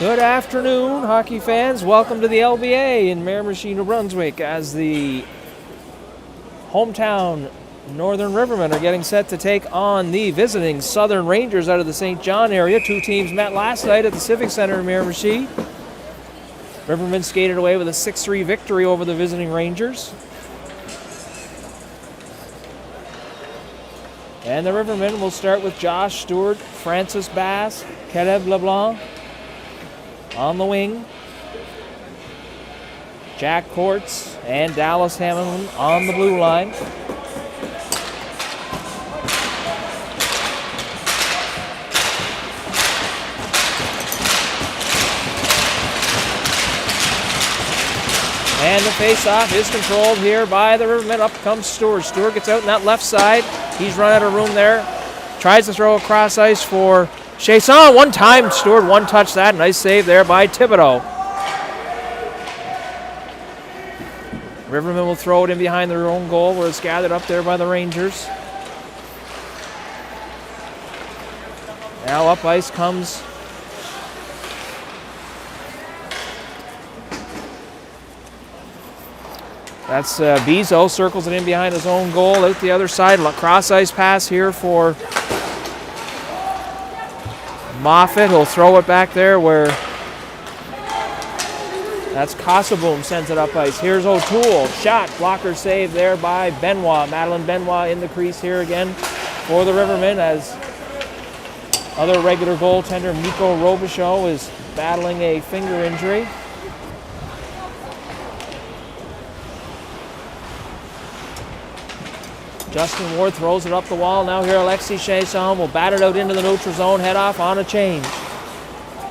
Good afternoon, hockey fans. Welcome to the LBA in Miramichi, New Brunswick, as the hometown Northern Rivermen are getting set to take on the visiting Southern Rangers out of the St. John area. Two teams met last night at the Civic Center in Miramichi. Rivermen skated away with a 6-3 victory over the visiting Rangers. And the Rivermen will start with Josh Stewart, Francis Bass, Caleb LeBlanc on the wing. Jack Courts and Dallas Hamilton on the blue line. And the face-off is controlled here by the Rivermen. Up comes Stewart. Stewart gets out on that left side. He's run out of room there. Tries to throw across ice for Chasson. One time, Stewart one-touch that. Nice save there by Thibodeau. Rivermen will throw it in behind their own goal where it's gathered up there by the Rangers. Now up ice comes that's Bezo, circles it in behind his own goal, out the other side. Cross ice pass here for Moffat. He'll throw it back there where that's Casaboom, sends it up ice. Here's O'Toole, shot, blocker save there by Benoit. Madeline Benoit in the crease here again for the Rivermen, as other regular goaltender Mikko Robichaud is battling a finger injury. Justin Ward throws it up the wall. Now here Alexis Chasson will bat it out into the neutral zone, head off on a change.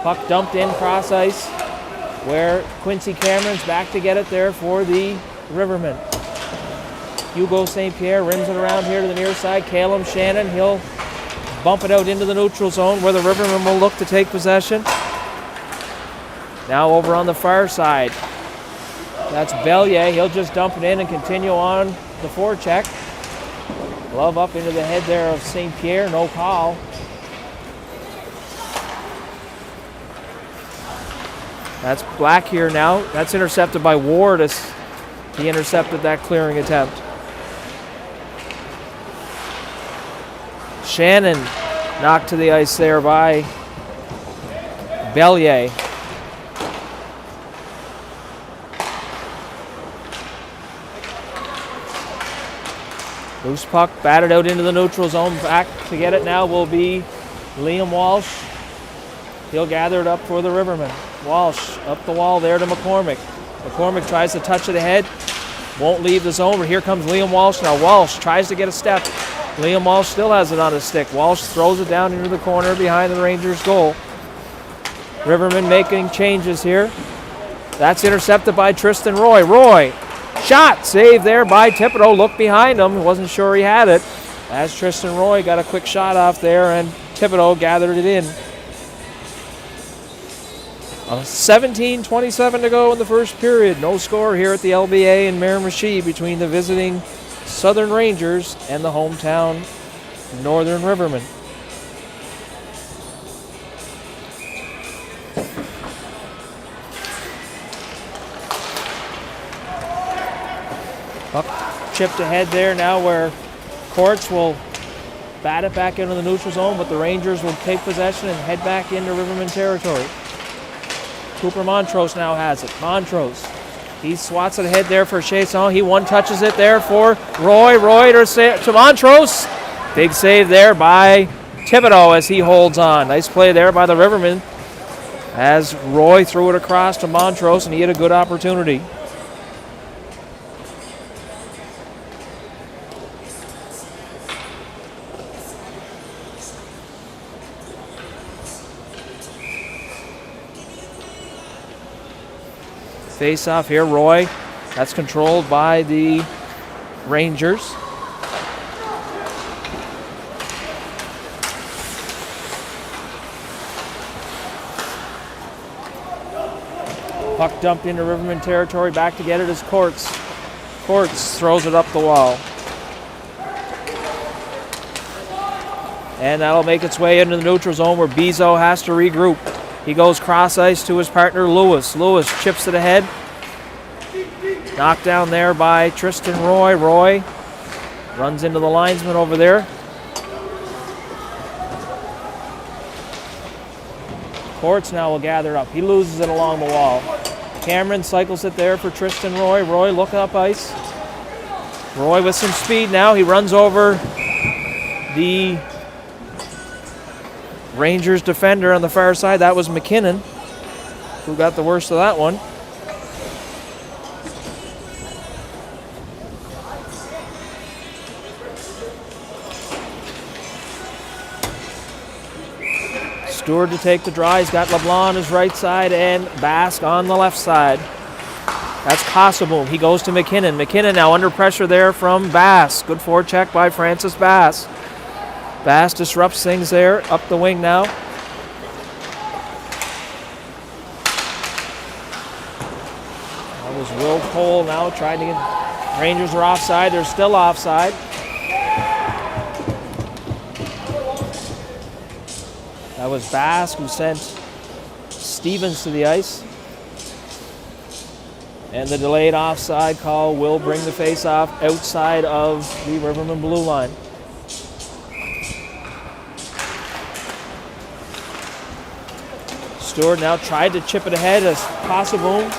Puck dumped in cross ice where Quincy Cameron's back to get it there for the Rivermen. Hugo St. Pierre rims it around here to the near side. Caleb Shannon, he'll bump it out into the neutral zone where the Rivermen will look to take possession. Now over on the far side, that's Bellier. He'll just dump it in and continue on the forecheck. Glove up into the head there of St. Pierre, no call. That's Black here now. That's intercepted by Ward as he intercepted that clearing attempt. Shannon knocked to the ice there by Bellier. Loose puck batted out into the neutral zone. Back to get it now will be Liam Walsh. He'll gather it up for the Rivermen. Walsh up the wall there to McCormick. McCormick tries to touch it ahead. Won't leave the zone, but here comes Liam Walsh now. Walsh tries to get a step. Liam Walsh still has it on his stick. Walsh throws it down into the corner behind the Rangers' goal. Rivermen making changes here. That's intercepted by Tristan Roy. Roy, shot, save there by Thibodeau. Look behind him, wasn't sure he had it. As Tristan Roy got a quick shot off there and Thibodeau gathered it in. 17:27 to go in the first period. No score here at the LBA in Miramichi between the visiting Southern Rangers and the hometown Northern Rivermen. Puck chipped ahead there now where Courts will bat it back into the neutral zone, but the Rangers will take possession and head back into Rivermen territory. Cooper Montrose now has it. Montrose, he swats it ahead there for Chasson. He one-touches it there for Roy. Roy to Montrose. Big save there by Thibodeau as he holds on. Nice play there by the Rivermen as Roy threw it across to Montrose and he had a good opportunity. Face off here, Roy. That's controlled by the Rangers. Puck dumped into Rivermen territory. Back to get it is Courts. Courts throws it up the wall. And that'll make its way into the neutral zone where Bezo has to regroup. He goes cross ice to his partner, Lewis. Lewis chips it ahead. Knocked down there by Tristan Roy. Roy runs into the linesman over there. Courts now will gather up. He loses it along the wall. Cameron cycles it there for Tristan Roy. Roy looking up ice. Roy with some speed now. He runs over the Rangers defender on the far side. That was McKinnon who got the worst of that one. Stewart to take the draw. He's got LeBlanc on his right side and Bask on the left side. That's Kosovoom. He goes to McKinnon. McKinnon now under pressure there from Bass. Good forecheck by Francis Bass. Bass disrupts things there. Up the wing now. That was Will Cole now trying to get... Rangers are offside. They're still offside. That was Bass who sent Stevens to the ice. And the delayed offside call will bring the face-off outside of the Rivermen blue line. Stewart now tried to chip it ahead as Kosovoom.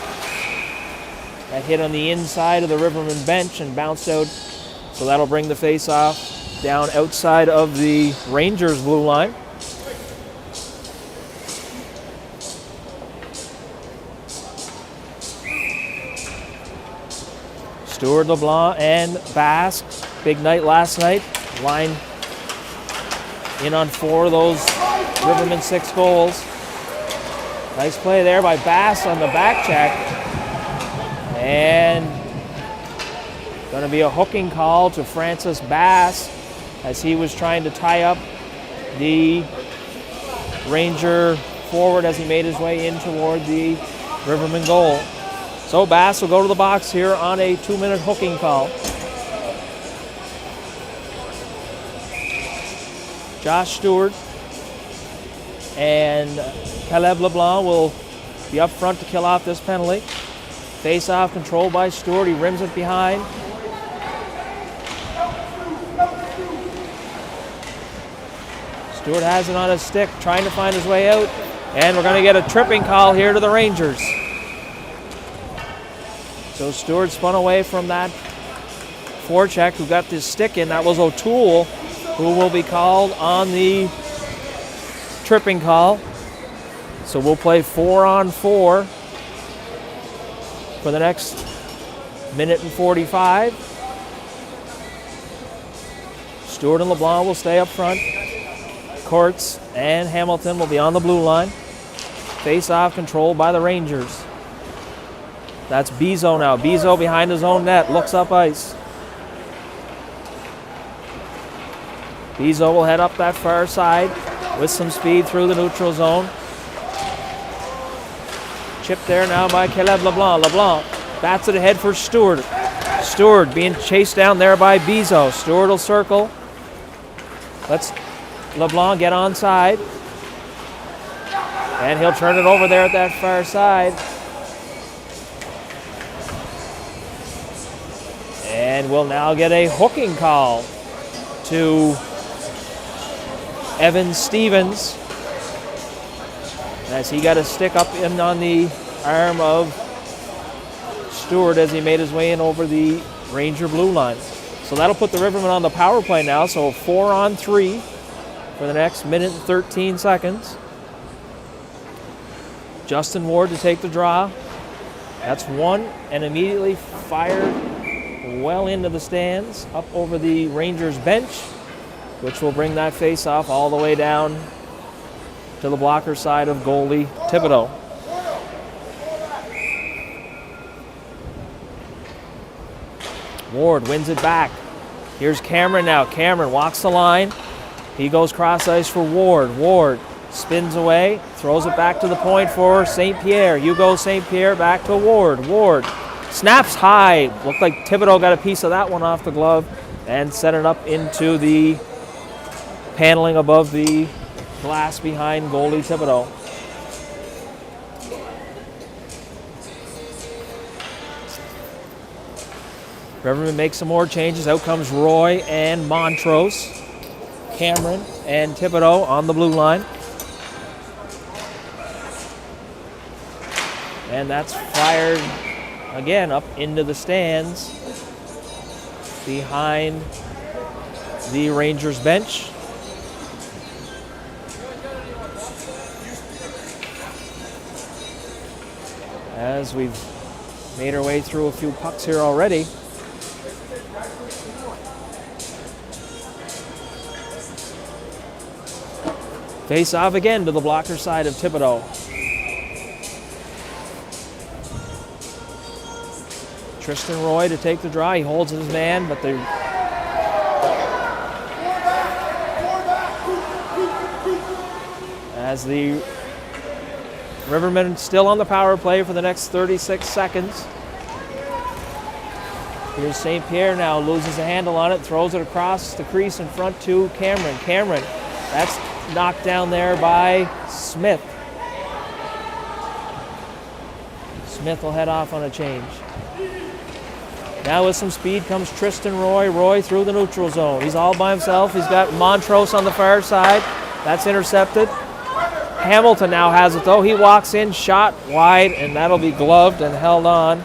That hit on the inside of the Rivermen bench and bounced out. So that'll bring the face-off down outside of the Rangers blue line. Stewart, LeBlanc, and Bass. Big night last night. Line in on 4 of those Rivermen 6 goals. Nice play there by Bass on the back check. And going to be a hooking call to Francis Bass as he was trying to tie up the Ranger forward as he made his way in toward the Rivermen goal. So Bass will go to the box here on a 2-minute hooking call. Josh Stewart and Caleb LeBlanc will be up front to kill off this penalty. Face-off controlled by Stewart. He rims it behind. Stewart has it on his stick, trying to find his way out. And we're going to get a tripping call here to the Rangers. So Stewart spun away from that forecheck who got this stick in. That was O'Toole who will be called on the tripping call. So we'll play 4-on-4 for the next minute and 45. Stewart and LeBlanc will stay up front. Courts and Hamilton will be on the blue line. Face-off controlled by the Rangers. That's Bezo now. Bezo behind his own net. Looks up ice. Bezo will head up that far side with some speed through the neutral zone. Chipped there now by Caleb LeBlanc. LeBlanc bats it ahead for Stewart. Stewart being chased down there by Bezo. Stewart will circle. Let's LeBlanc get onside. And he'll turn it over there at that far side. And we'll now get a hooking call to Evan Stevens as he got a stick up in on the arm of Stewart as he made his way in over the Ranger blue line. So that'll put the Rivermen on the power play now. So 4-on-3 for the next minute and 13 seconds. Justin Ward to take the draw. That's one and immediately fired well into the stands, up over the Rangers bench, which will bring that face-off all the way down to the blocker side of goalie Thibodeau. Ward wins it back. Here's Cameron now. Cameron walks the line. He goes cross ice for Ward. Ward spins away, throws it back to the point for St. Pierre. Hugo St. Pierre back to Ward. Ward snaps high. Looked like Thibodeau got a piece of that one off the glove and set it up into the paneling above the glass behind goalie Thibodeau. Rivermen make some more changes. Out comes Roy and Montrose. Cameron and Thibodeau on the blue line. And that's fired again up into the stands behind the Rangers bench. As we've made our way through a few pucks here already. Face off again to the blocker side of Thibodeau. Tristan Roy to take the draw. He holds his man, but the as the Rivermen still on the power play for the next 36 seconds. Here's St. Pierre now, loses a handle on it, throws it across the crease in front to Cameron. Cameron, that's knocked down there by Smith. Smith will head off on a change. Now with some speed comes Tristan Roy. Roy through the neutral zone. He's all by himself. He's got Montrose on the far side. That's intercepted. Hamilton now has it though. He walks in, shot wide, and that'll be gloved and held on.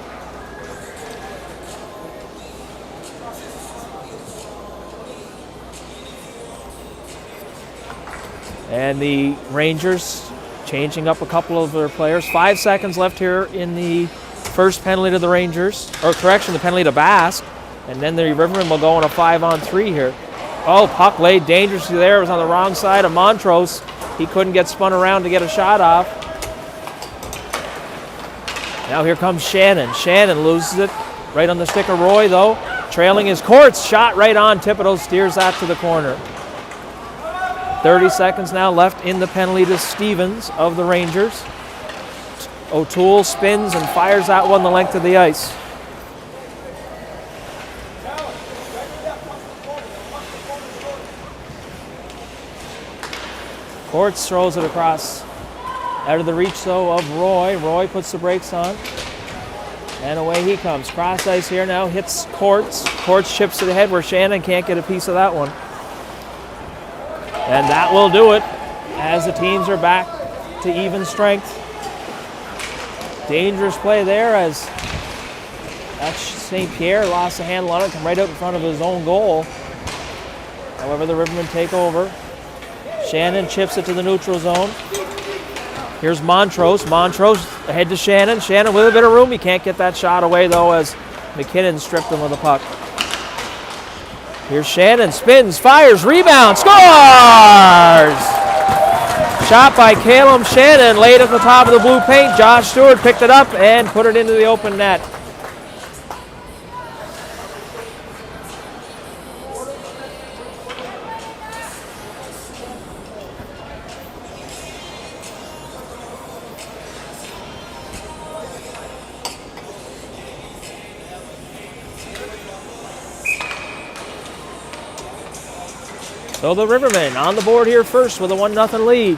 And the Rangers changing up a couple of their players. 5 seconds left here in the first penalty to the Rangers, or correction, the penalty to Basque, and then the Rivermen will go on a 5-on-3 here. Oh, puck laid dangerously there. It was on the wrong side of Montrose. He couldn't get spun around to get a shot off. Now here comes Shannon. Shannon loses it right on the stick of Roy, though. Trailing his Courts. Shot right on. Thibodeau steers that to the corner. 30 seconds now left in the penalty to Stevens of the Rangers. O'Toole spins and fires that one the length of the ice. Courts throws it across. Out of the reach, though, of Roy. Roy puts the brakes on. And away he comes. Cross ice here now, hits Courts. Courts chips to the head where Shannon can't get a piece of that one. And that will do it as the teams are back to even strength. Dangerous play there as St. Pierre lost the handle on it, come right out in front of his own goal. However, the Rivermen take over. Shannon chips it to the neutral zone. Here's Montrose. Montrose ahead to Shannon. Shannon with a bit of room. He can't get that shot away, though, as McKinnon stripped him with the puck. Here's Shannon. Spins, fires, rebounds, scores! Shot by Caleb Shannon, laid at the top of the blue paint. Josh Stewart picked it up and put it into the open net. So the Rivermen on the board here first with a 1-0 lead.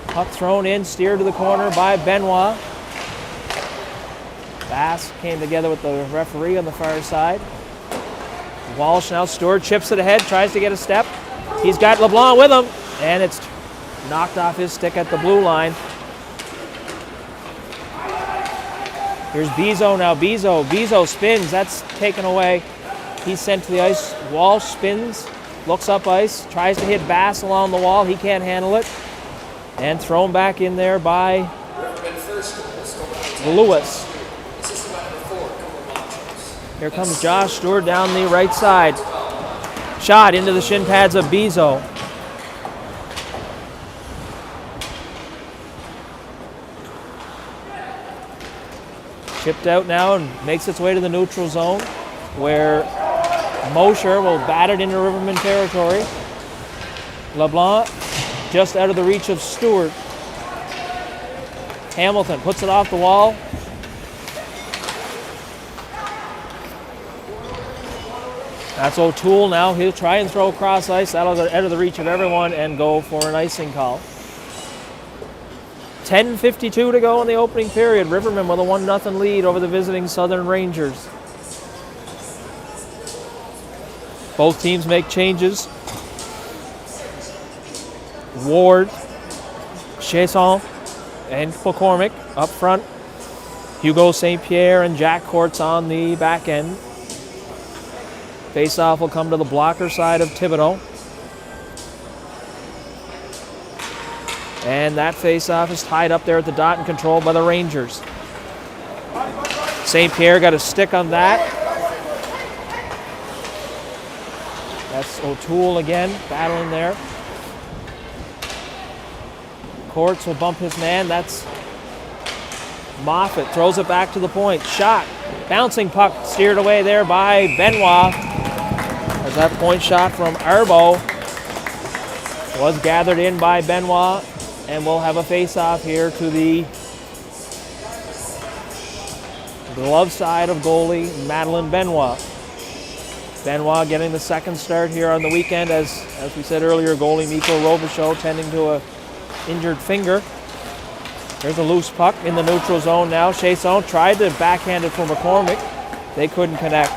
Puck thrown in, steered to the corner by Benoit. Bass came together with the referee on the far side. Walsh now, Stewart chips it ahead, tries to get a step. He's got LeBlanc with him, and it's knocked off his stick at the blue line. Here's Bizot now, Bizot spins, that's taken away. He's sent to the ice. Walsh spins, looks up ice, tries to hit Bass along the wall. He can't handle it. And thrown back in there by Lewis. Here comes Josh Stewart down the right side. Shot into the shin pads of Bizot. Chipped out now and makes its way to the neutral zone, where Mosher will bat it into Rivermen territory. LeBlanc just out of the reach of Stewart. Hamilton puts it off the wall. That's O'Toole now. He'll try and throw cross ice. That'll go out of the reach of everyone and go for an icing call. 10:52 to go in the opening period. Rivermen with a 1-0 lead over the visiting Southern Rangers. Both teams make changes. Ward, Chasson, and McCormick up front. Hugo St. Pierre and Jack Courts on the back end. Face-off will come to the blocker side of Thibodeau. And that face-off is tied up there at the dot and controlled by the Rangers. St. Pierre got a stick on that. That's O'Toole again, battling there. Courts will bump his man. That's Moffat. Throws it back to the point. Shot. Bouncing puck steered away there by Benoit. As that point shot from Arbo was gathered in by Benoit. And we'll have a face-off here to the glove side of goalie Madeline Benoit. Benoit getting the second start here on the weekend, as we said earlier, goalie Mikko Robichaud tending to a injured finger. There's a loose puck in the neutral zone now. Chasson tried to backhand it for McCormick. They couldn't connect.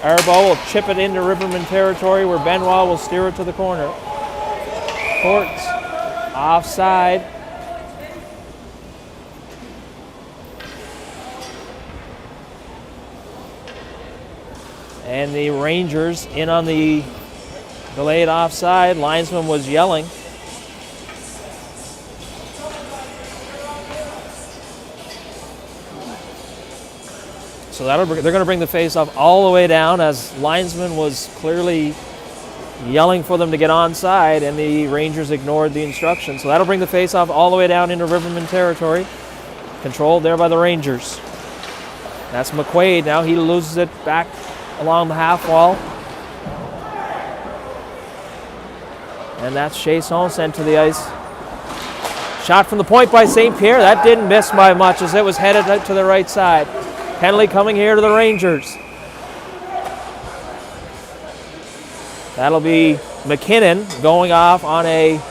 Arbo will chip it into Rivermen territory where Benoit will steer it to the corner. Courts. Offside. And the Rangers in on the delayed offside. Linesman was yelling. So they're going to bring the face-off all the way down, as linesman was clearly yelling for them to get onside, and the Rangers ignored the instructions. So that'll bring the face-off all the way down into Rivermen territory, controlled there by the Rangers. That's McQuaid now. He loses it back along the half wall. And that's Chasson sent to the ice. Shot from the point by St. Pierre. That didn't miss by much, as it was headed out to the right side. Penalty coming here to the Rangers. That'll be McKinnon going off on I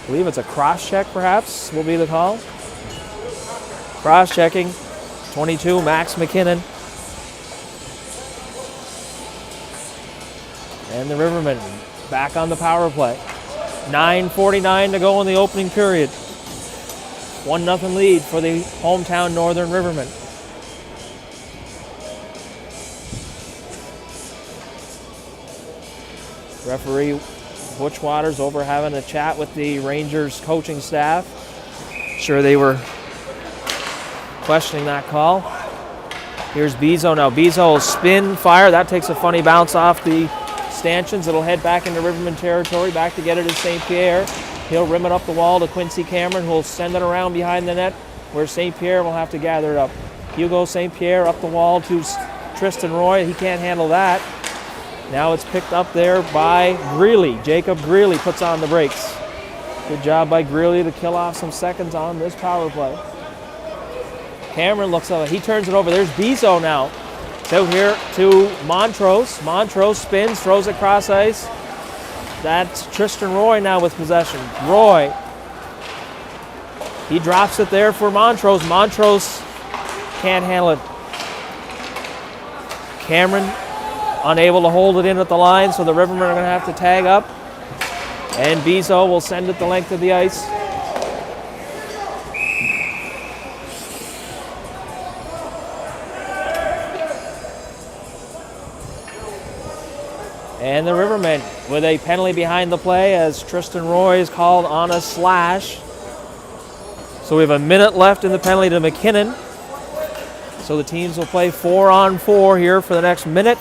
believe it's a cross-check perhaps, will be the call. Cross-checking, 22, Max McKinnon. And the Rivermen back on the power play. 9:49 to go in the opening period. 1-0 lead for the hometown Northern Rivermen. Referee Butch Waters over having a chat with the Rangers coaching staff. Sure they were questioning that call. Here's Bizzo now. Bizzo will spin, fire. That takes a funny bounce off the stanchions. It'll head back into Rivermen territory. Back to get it is St. Pierre. He'll rim it up the wall to Quincy Cameron, who will send it around behind the net, where St. Pierre will have to gather it up. Hugo St. Pierre up the wall to Tristan Roy. He can't handle that. Now it's picked up there by Greeley. Jacob Greeley puts on the brakes. Good job by Greeley to kill off some seconds on this power play. Cameron looks up. He turns it over. There's Bizzo now. So here to Montrose. Montrose spins, throws it cross ice. That's Tristan Roy now with possession. Roy. He drops it there for Montrose. Montrose can't handle it. Cameron unable to hold it in at the line, so the Rivermen are going to have to tag up. And Bizzo will send it the length of the ice. And the Rivermen with a penalty behind the play, as Tristan Roy is called on a slash. So we have a minute left in the penalty to McKinnon. So the teams will play 4-on-4 here for the next minute.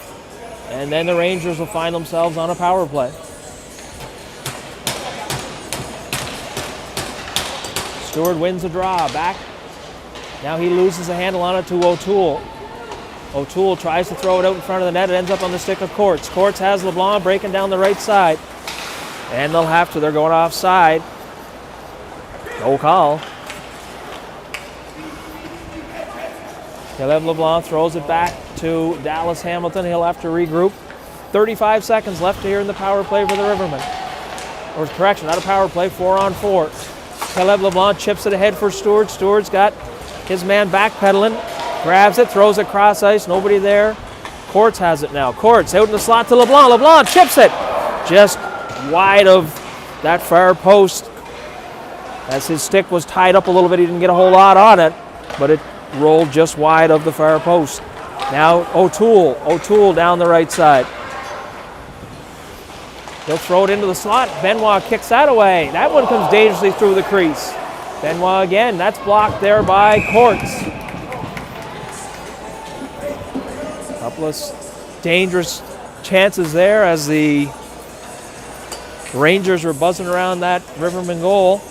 And then the Rangers will find themselves on a power play. Stewart wins the draw. Back. Now he loses the handle on it to O'Toole. O'Toole tries to throw it out in front of the net. It ends up on the stick of Courts. Courts has LeBlanc breaking down the right side. And they'll have to. They're going offside. No call. Caleb LeBlanc throws it back to Dallas Hamilton. He'll have to regroup. 35 seconds left here in the power play for the Rivermen. Or correction, not a power play, 4-on-4. Caleb LeBlanc chips it ahead for Stewart. Stewart's got his man backpedaling. Grabs it, throws it cross ice. Nobody there. Courts has it now. Courts out in the slot to LeBlanc. LeBlanc chips it. Just wide of that far post. As his stick was tied up a little bit, he didn't get a whole lot on it, but it rolled just wide of the far post. Now O'Toole down the right side. He'll throw it into the slot. Benoit kicks that away. That one comes dangerously through the crease. Benoit again, that's blocked there by Courts. Couple of dangerous chances there as the Rangers were buzzing around that Rivermen goal.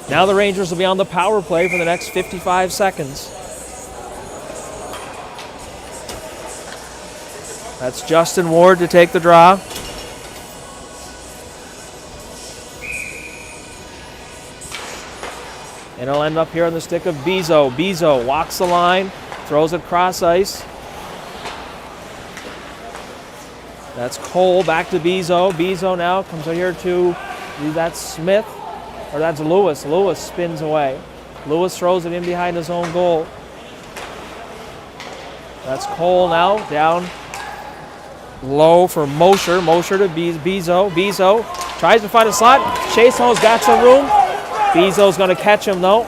Now the Rangers will be on the power play for the next 55 seconds. That's Justin Ward to take the draw. And it'll end up here on the stick of Bizo. Bizo walks the line, throws it cross ice. That's Cole back to Bizo. Bizo now comes out here to, that's Smith, or that's Lewis. Lewis spins away. Lewis throws it in behind his own goal. That's Cole now, down low for Mosher. Mosher to Bizo. Bizo tries to find a slot. Chasson's got some room. Bizo's going to catch him though.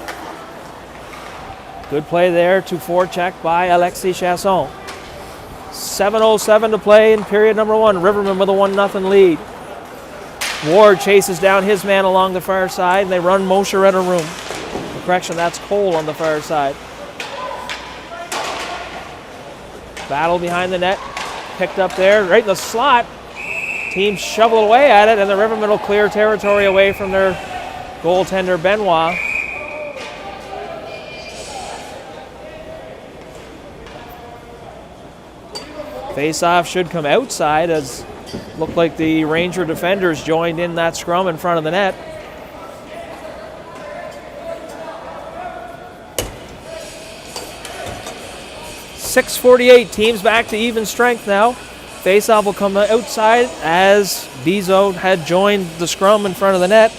Good play there to forecheck by Alexis Chasson. 7:07 to play in period number 1. Rivermen with a 1-0 lead. Ward chases down his man along the far side, and they run Mosher out of room. Correction, that's Cole on the far side. Battle behind the net. Picked up there, right in the slot. Team shovel away at it, and the Rivermen will clear territory away from their goaltender, Benoit. Face-off should come outside, as looked like the Ranger defenders joined in that scrum in front of the net. .648, teams back to even strength now. Face-off will come outside as Bizo had joined the scrum in front of the net.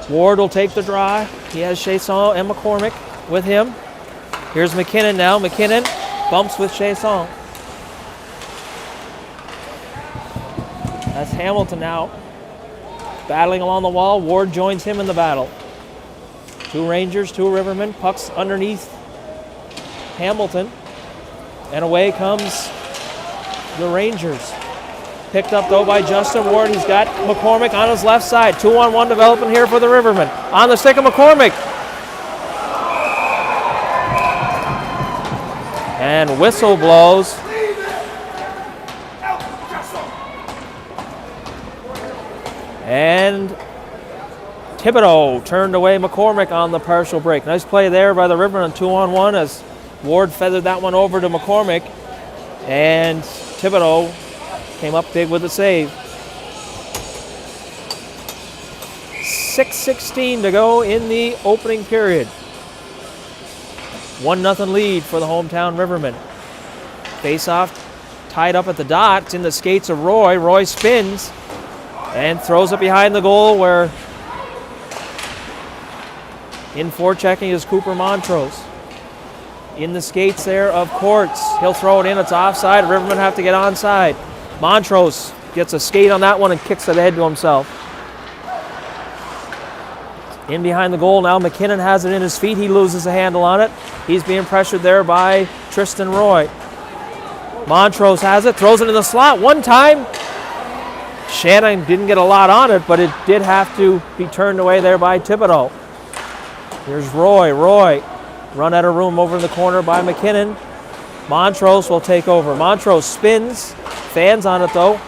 Ward will take the draw. He has Chasson and McCormick with him. Here's McKinnon now. McKinnon bumps with Chasson. That's Hamilton now. Battling along the wall. Ward joins him in the battle. 2 Rangers, 2 Rivermen. Pucks underneath Hamilton. And away comes the Rangers. Picked up though by Justin Ward. He's got McCormick on his left side. 2-on-1 developing here for the Rivermen. On the stick of McCormick. And whistle blows. And Thibodeau turned away McCormick on the partial break. Nice play there by the Rivermen, 2-on-1 as Ward feathered that one over to McCormick. And Thibodeau came up big with a save. 6:16 to go in the opening period. 1-0 lead for the hometown Rivermen. Face-off tied up at the dot. It's in the skates of Roy. Roy spins and throws it behind the goal, where in forechecking is Cooper Montrose. In the skates there of Courts. He'll throw it in. It's offside. Rivermen have to get onside. Montrose gets a skate on that one and kicks it ahead to himself. In behind the goal now. McKinnon has it in his feet. He loses a handle on it. He's being pressured there by Tristan Roy. Montrose has it. Throws it in the slot one time. Shannon didn't get a lot on it, but it did have to be turned away there by Thibodeau. Here's Roy. Roy run out of room over in the corner by McKinnon. Montrose will take over. Montrose spins. Fans on it though.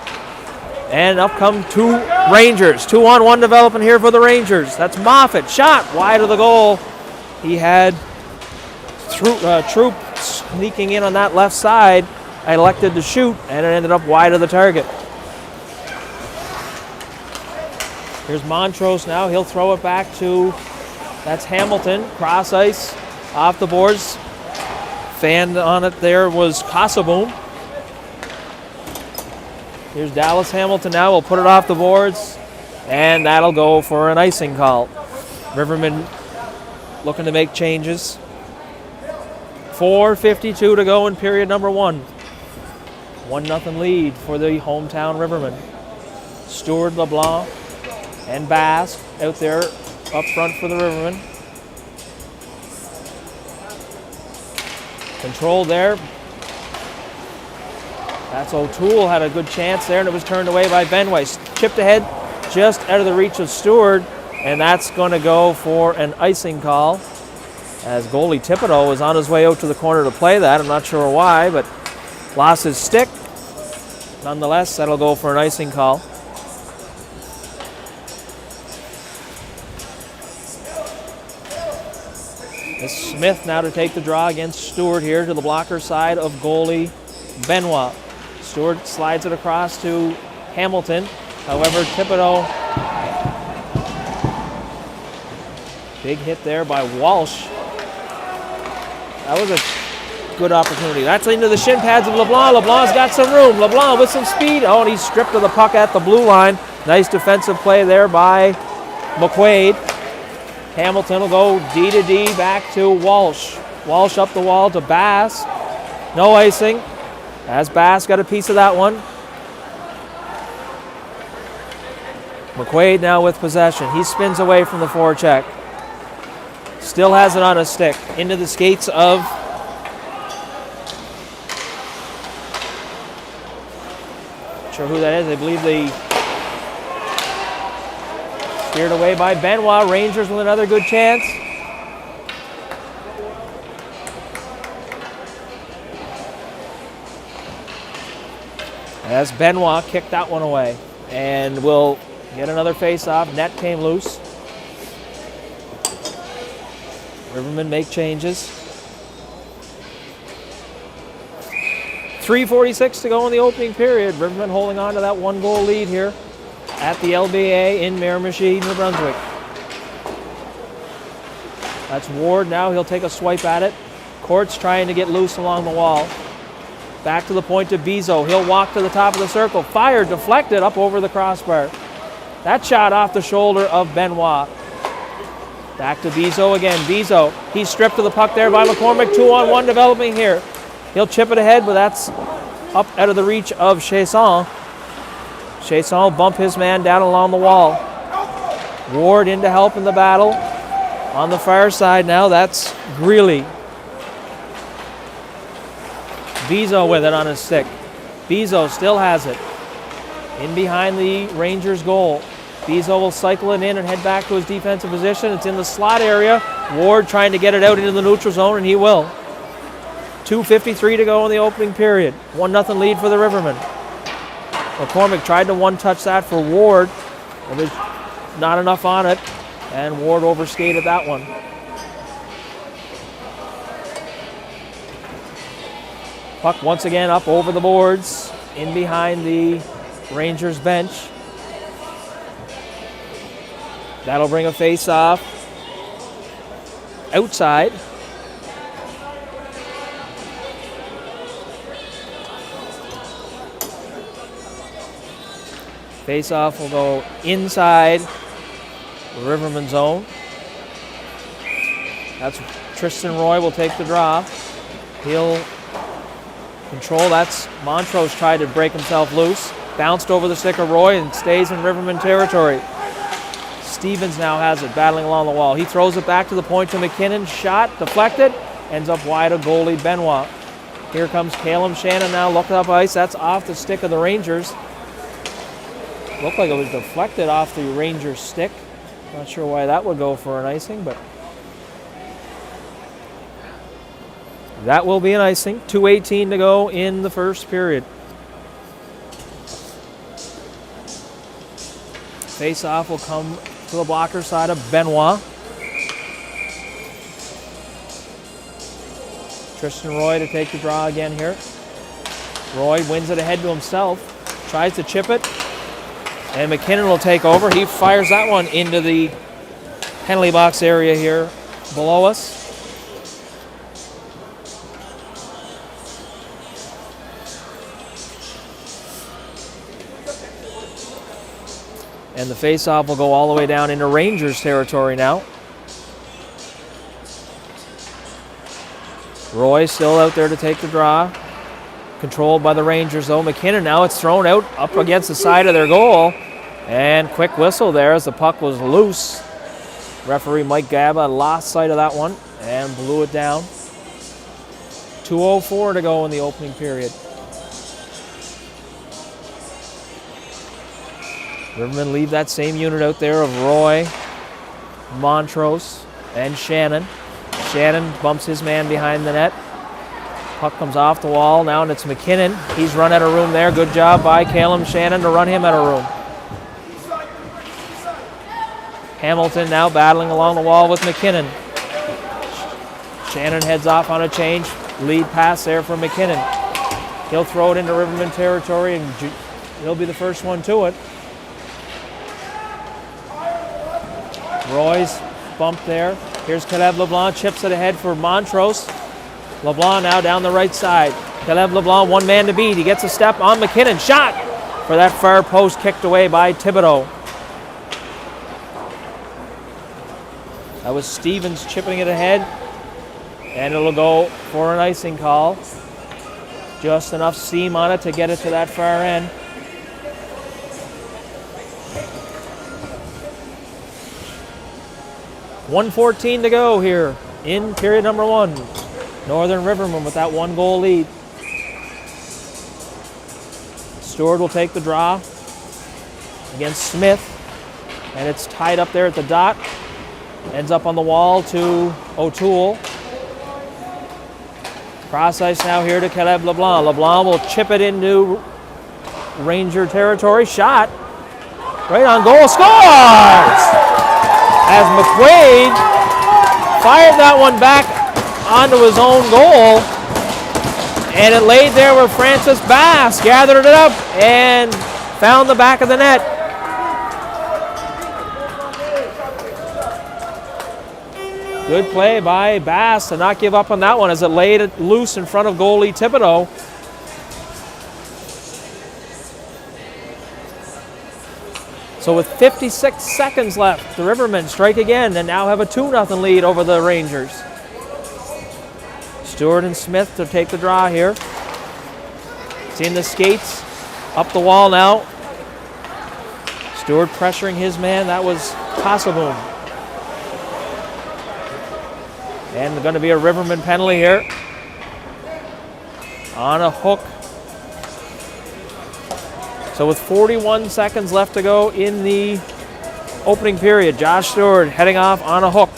And up come 2 Rangers. 2-on-1 developing here for the Rangers. That's Moffat. Shot wide of the goal. He had Troop sneaking in on that left side. Elected to shoot, and it ended up wide of the target. Here's Montrose now. He'll throw it back to, that's Hamilton. Cross ice off the boards. Fan on it there was Casaboom. Here's Dallas Hamilton now. We'll put it off the boards, and that'll go for an icing call. Rivermen looking to make changes. 4:52 to go in period number 1. 1-0 lead for the hometown Rivermen. Stewart, LeBlanc, and Bass out there up front for the Rivermen. Control there. That's O'Toole, had a good chance there, and it was turned away by Benway. Chipped ahead just out of the reach of Stewart, and that's going to go for an icing call. As goalie Thibodeau is on his way out to the corner to play that. I'm not sure why, but lost his stick. Nonetheless, that'll go for an icing call. It's Smith now to take the draw against Stewart here to the blocker side of goalie Benoit. Stewart slides it across to Hamilton. However, Thibodeau, big hit there by Walsh. That was a good opportunity. That's into the shin pads of LeBlanc. LeBlanc's got some room. LeBlanc with some speed. Oh, and he's stripped of the puck at the blue line. Nice defensive play there by McQuaid. Hamilton will go D to D back to Walsh. Walsh up the wall to Bass. No icing, as Bass got a piece of that one. McQuaid now with possession. He spins away from the forecheck. Still has it on a stick. Into the skates of not sure who that is. I believe the steered away by Benoit. Rangers with another good chance. As Benoit kicked that one away. And will get another face-off. Net came loose. Rivermen make changes. 3:46 to go in the opening period. Rivermen holding on to that 1-goal lead here at the LBA in Miramichi, New Brunswick. That's Ward now. He'll take a swipe at it. Court's trying to get loose along the wall. Back to the point to Bizot. He'll walk to the top of the circle. Fired, deflected up over the crossbar. That shot off the shoulder of Benoit. Back to Bizot again. Bizot, he's stripped of the puck there by McCormick. 2-on-1 developing here. He'll chip it ahead, but that's up out of the reach of Chasson. Chasson will bump his man down along the wall. Ward in to help in the battle. On the far side now, that's Greeley. Bizot with it on his stick. Bizot still has it. In behind the Rangers' goal. Bizot will cycle it in and head back to his defensive position. It's in the slot area. Ward trying to get it out into the neutral zone, and he will. 2:53 to go in the opening period. 1-0 lead for the Rivermen. McCormick tried to one-touch that for Ward. There was not enough on it, and Ward overskated that one. Puck once again up over the boards, in behind the Rangers bench. That'll bring a face-off outside. Face-off will go inside the Rivermen zone. That's Tristan Roy will take the draw. He'll control. That's Montrose tried to break himself loose. Bounced over the stick of Roy and stays in Rivermen territory. Stevens now has it, battling along the wall. He throws it back to the point to McKinnon. Shot, deflected, ends up wide of goalie Benoit. Here comes Caleb Shannon now, looking up ice. That's off the stick of the Rangers. Looked like it was deflected off the Rangers stick. Not sure why that would go for an icing, but that will be an icing. 2:18 to go in the first period. Face-off will come to the blocker side of Benoit. Tristan Roy to take the draw again here. Roy wins it ahead to himself. Tries to chip it. And McKinnon will take over. He fires that one into the penalty box area here below us. And the faceoff will go all the way down into Rangers territory now. Roy still out there to take the draw. Controlled by the Rangers though. McKinnon now, it's thrown out up against the side of their goal. And quick whistle there as the puck was loose. Referee Mike Gaba lost sight of that one and blew it down. 2:04 to go in the opening period. Rivermen leave that same unit out there of Roy, Montrose, and Shannon. Shannon bumps his man behind the net. Puck comes off the wall now, and it's McKinnon. He's run out of room there. Good job by Calum Shannon to run him out of room. Hamilton now battling along the wall with McKinnon. Shannon heads off on a change. Lead pass there from McKinnon. He'll throw it into Rivermen territory, and he'll be the first one to it. Roy's bumped there. Here's Caleb LeBlanc, chips it ahead for Montrose. LeBlanc now down the right side. Caleb LeBlanc, one man to beat. He gets a step on McKinnon. Shot for that far post, kicked away by Thibodeau. That was Stevens chipping it ahead. And it'll go for an icing call. Just enough steam on it to get it to that far end. .114 to go here in period number 1. Northern Rivermen with that 1-goal lead. Stewart will take the draw against Smith. And it's tied up there at the dot. Ends up on the wall to O'Toole. Cross ice now here to Caleb LeBlanc. LeBlanc will chip it into Ranger territory. Shot. Right on goal. Scores! As McQuaid fired that one back onto his own goal. And it laid there where Francis Bass gathered it up and found the back of the net. Good play by Bass to not give up on that one as it laid it loose in front of goalie Thibodeau. So with 56 seconds left, the Rivermen strike again and now have a 2-0 lead over the Rangers. Stewart and Smith to take the draw here. Seeing the skates up the wall now. Stewart pressuring his man. That was Kassaboom. And going to be a Rivermen penalty here. On a hook. So with 41 seconds left to go in the opening period, Josh Stewart heading off on a hook.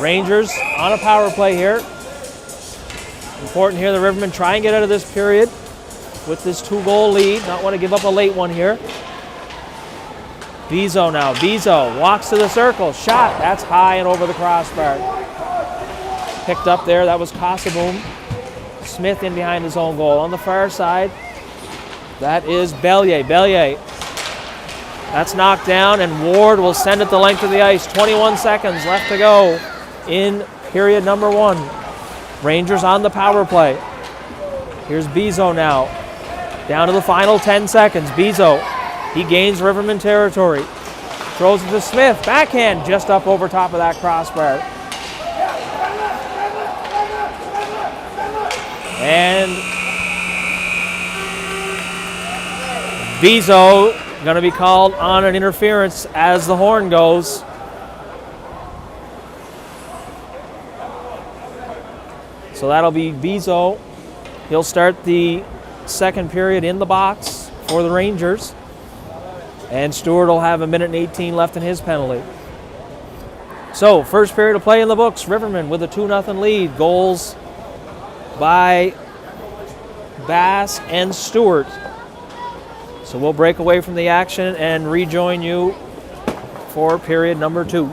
Rangers on a power play here. Important here, the Rivermen try and get out of this period with this 2-goal lead. Not want to give up a late one here. Bezo now. Bezo walks to the circle. Shot. That's high and over the crossbar. Picked up there. That was Kassaboom. Smith in behind his own goal. On the far side, that is Bellier. Bellier. That's knocked down, and Ward will send it the length of the ice. 21 seconds left to go in period number 1. Rangers on the power play. Here's Bezo now. Down to the final 10 seconds. Bezo. He gains Rivermen territory. Throws it to Smith. Backhand just up over top of that crossbar. And Bezo going to be called on an interference as the horn goes. So that'll be Bezo. He'll start the second period in the box for the Rangers. And Stewart will have 1:18 left in his penalty. So first period of play in the books. Rivermen with a 2-0 lead. Goals by Bass and Stewart. So we'll break away from the action and rejoin you for period number 2.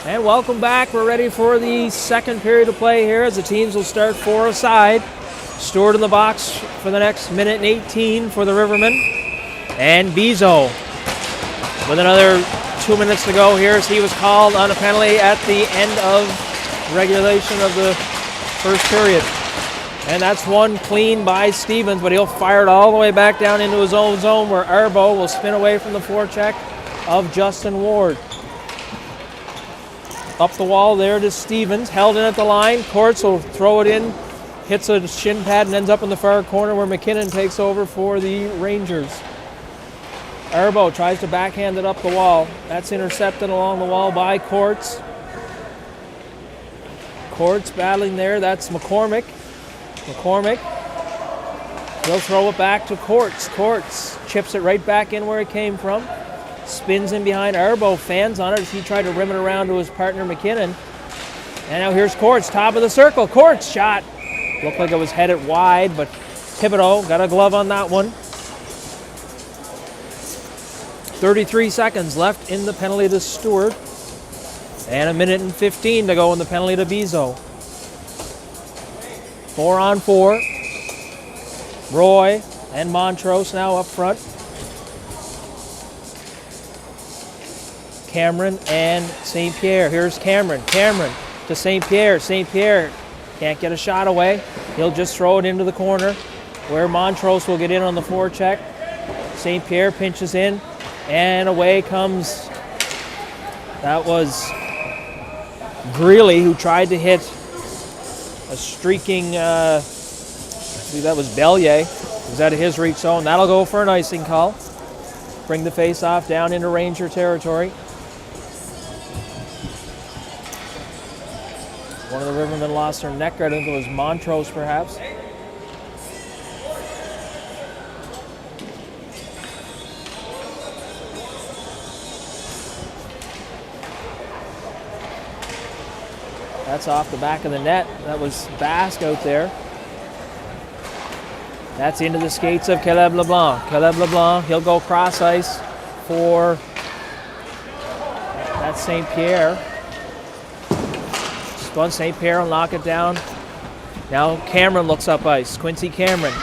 And welcome back. We're ready for the second period of play here as the teams will start 4 aside. Stewart in the box for the next minute and 18 for the Rivermen. And Bezo with another 2 minutes to go here as he was called on a penalty at the end of regulation of the first period. And that's one clean by Stevens, but he'll fire it all the way back down into his own zone where Arbo will spin away from the forecheck of Justin Ward. Up the wall there to Stevens, held in at the line. Courts will throw it in, hits a shin pad and ends up in the far corner where McKinnon takes over for the Rangers. Arbo tries to backhand it up the wall. That's intercepted along the wall by Courts. Courts battling there, that's McCormick. McCormick, he'll throw it back to Courts. Courts chips it right back in where it came from. Spins in behind Arbo, fans on it as he tried to rim it around to his partner McKinnon. And now here's Courts, top of the circle. Courts shot. Looked like it was headed wide, but Thibodeau got a glove on that one. 33 seconds left in the penalty to Stewart. And a minute and 15 to go in the penalty to Bezo. 4 on 4. Roy and Montrose now up front. Cameron and St. Pierre. Here's Cameron. Cameron to St. Pierre. St. Pierre can't get a shot away. He'll just throw it into the corner where Montrose will get in on the forecheck. St. Pierre pinches in and away comes. That was Greeley who tried to hit a streaking, I believe that was Bellier. It was out of his reach zone. That'll go for an icing call. Bring the face-off down into Ranger territory. One of the Rivermen lost their neck guard. I think it was Montrose, perhaps. That's off the back of the net. That was Basque out there. That's into the skates of Caleb LeBlanc. Caleb LeBlanc, he'll go cross ice for that's St. Pierre. Spun St. Pierre will knock it down. Now Cameron looks up ice. Quincy Cameron.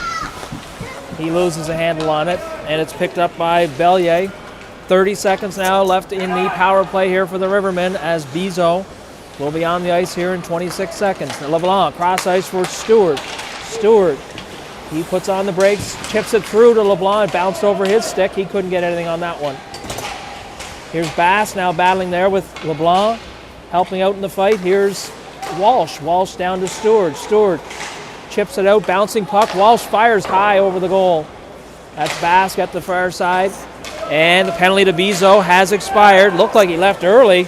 He loses a handle on it, and it's picked up by Bellier. 30 seconds now left in the power play here for the Rivermen as Bezo will be on the ice here in 26 seconds. LeBlanc, cross ice for Stewart. Stewart, he puts on the brakes, chips it through to LeBlanc. It bounced over his stick. He couldn't get anything on that one. Here's Bass now battling there with LeBlanc, helping out in the fight. Here's Walsh. Walsh down to Stewart. Stewart chips it out, bouncing puck. Walsh fires high over the goal. That's Bass at the far side. And the penalty to Bezo has expired. Looked like he left early.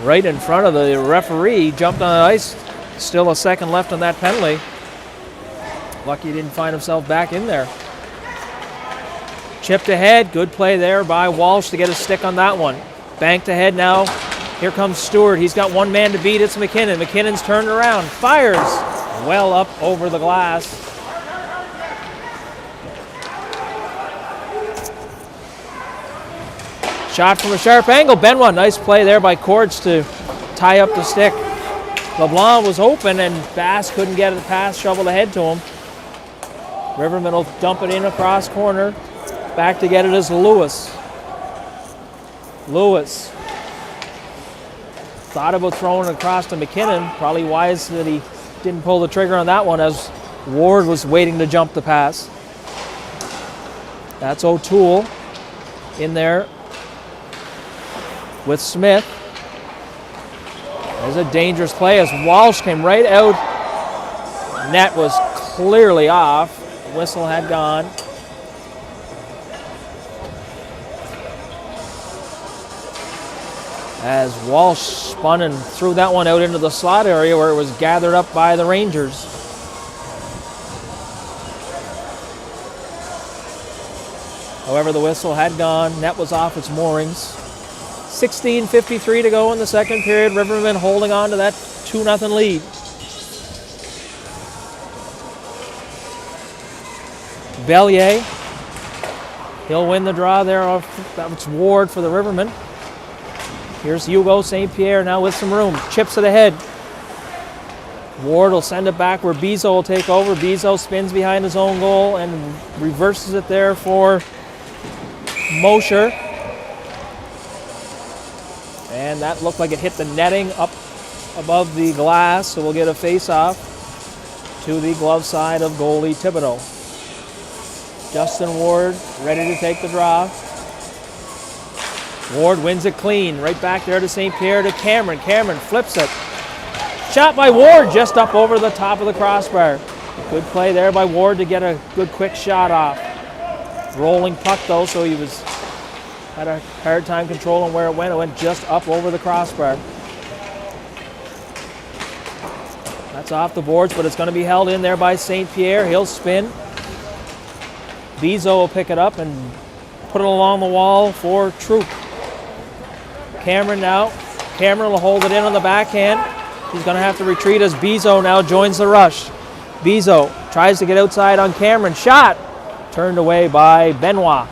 Right in front of the referee. Jumped on the ice. Still a second left on that penalty. Lucky he didn't find himself back in there. Chipped ahead. Good play there by Walsh to get a stick on that one. Banked ahead now. Here comes Stewart. He's got one man to beat. It's McKinnon. McKinnon's turned around. Fires well up over the glass. Shot from a sharp angle. Benoit, nice play there by Courts to tie up the stick. LeBlanc was open and Bass couldn't get it past, shoveled ahead to him. Rivermen will dump it in across corner. Back to get it is Lewis. Lewis thought about throwing it across to McKinnon. Probably wise that he didn't pull the trigger on that one as Ward was waiting to jump the pass. That's O'Toole in there with Smith. There's a dangerous play as Walsh came right out. Net was clearly off. Whistle had gone. As Walsh spun and threw that one out into the slot area where it was gathered up by the Rangers. However, the whistle had gone. Net was off its moorings. 16:53 to go in the second period. Rivermen holding on to that 2-0 lead. Bellier, he'll win the draw there. That's Ward for the Rivermen. Here's Hugo St. Pierre now with some room. Chips it ahead. Ward will send it back where Bezo will take over. Bezo spins behind his own goal and reverses it there for Mosher. And that looked like it hit the netting up above the glass, so we'll get a face-off to the glove side of goalie Thibodeau. Justin Ward ready to take the draw. Ward wins it clean. Right back there to St. Pierre to Cameron. Cameron flips it. Shot by Ward just up over the top of the crossbar. Good play there by Ward to get a good quick shot off. Rolling puck though, so he had a hard time controlling where it went. It went just up over the crossbar. That's off the boards, but it's going to be held in there by St. Pierre. He'll spin. Bezo will pick it up and put it along the wall for Troop. Cameron now. Cameron will hold it in on the backhand. He's going to have to retreat as Bezo now joins the rush. Bezo tries to get outside on Cameron. Shot! Turned away by Benoit.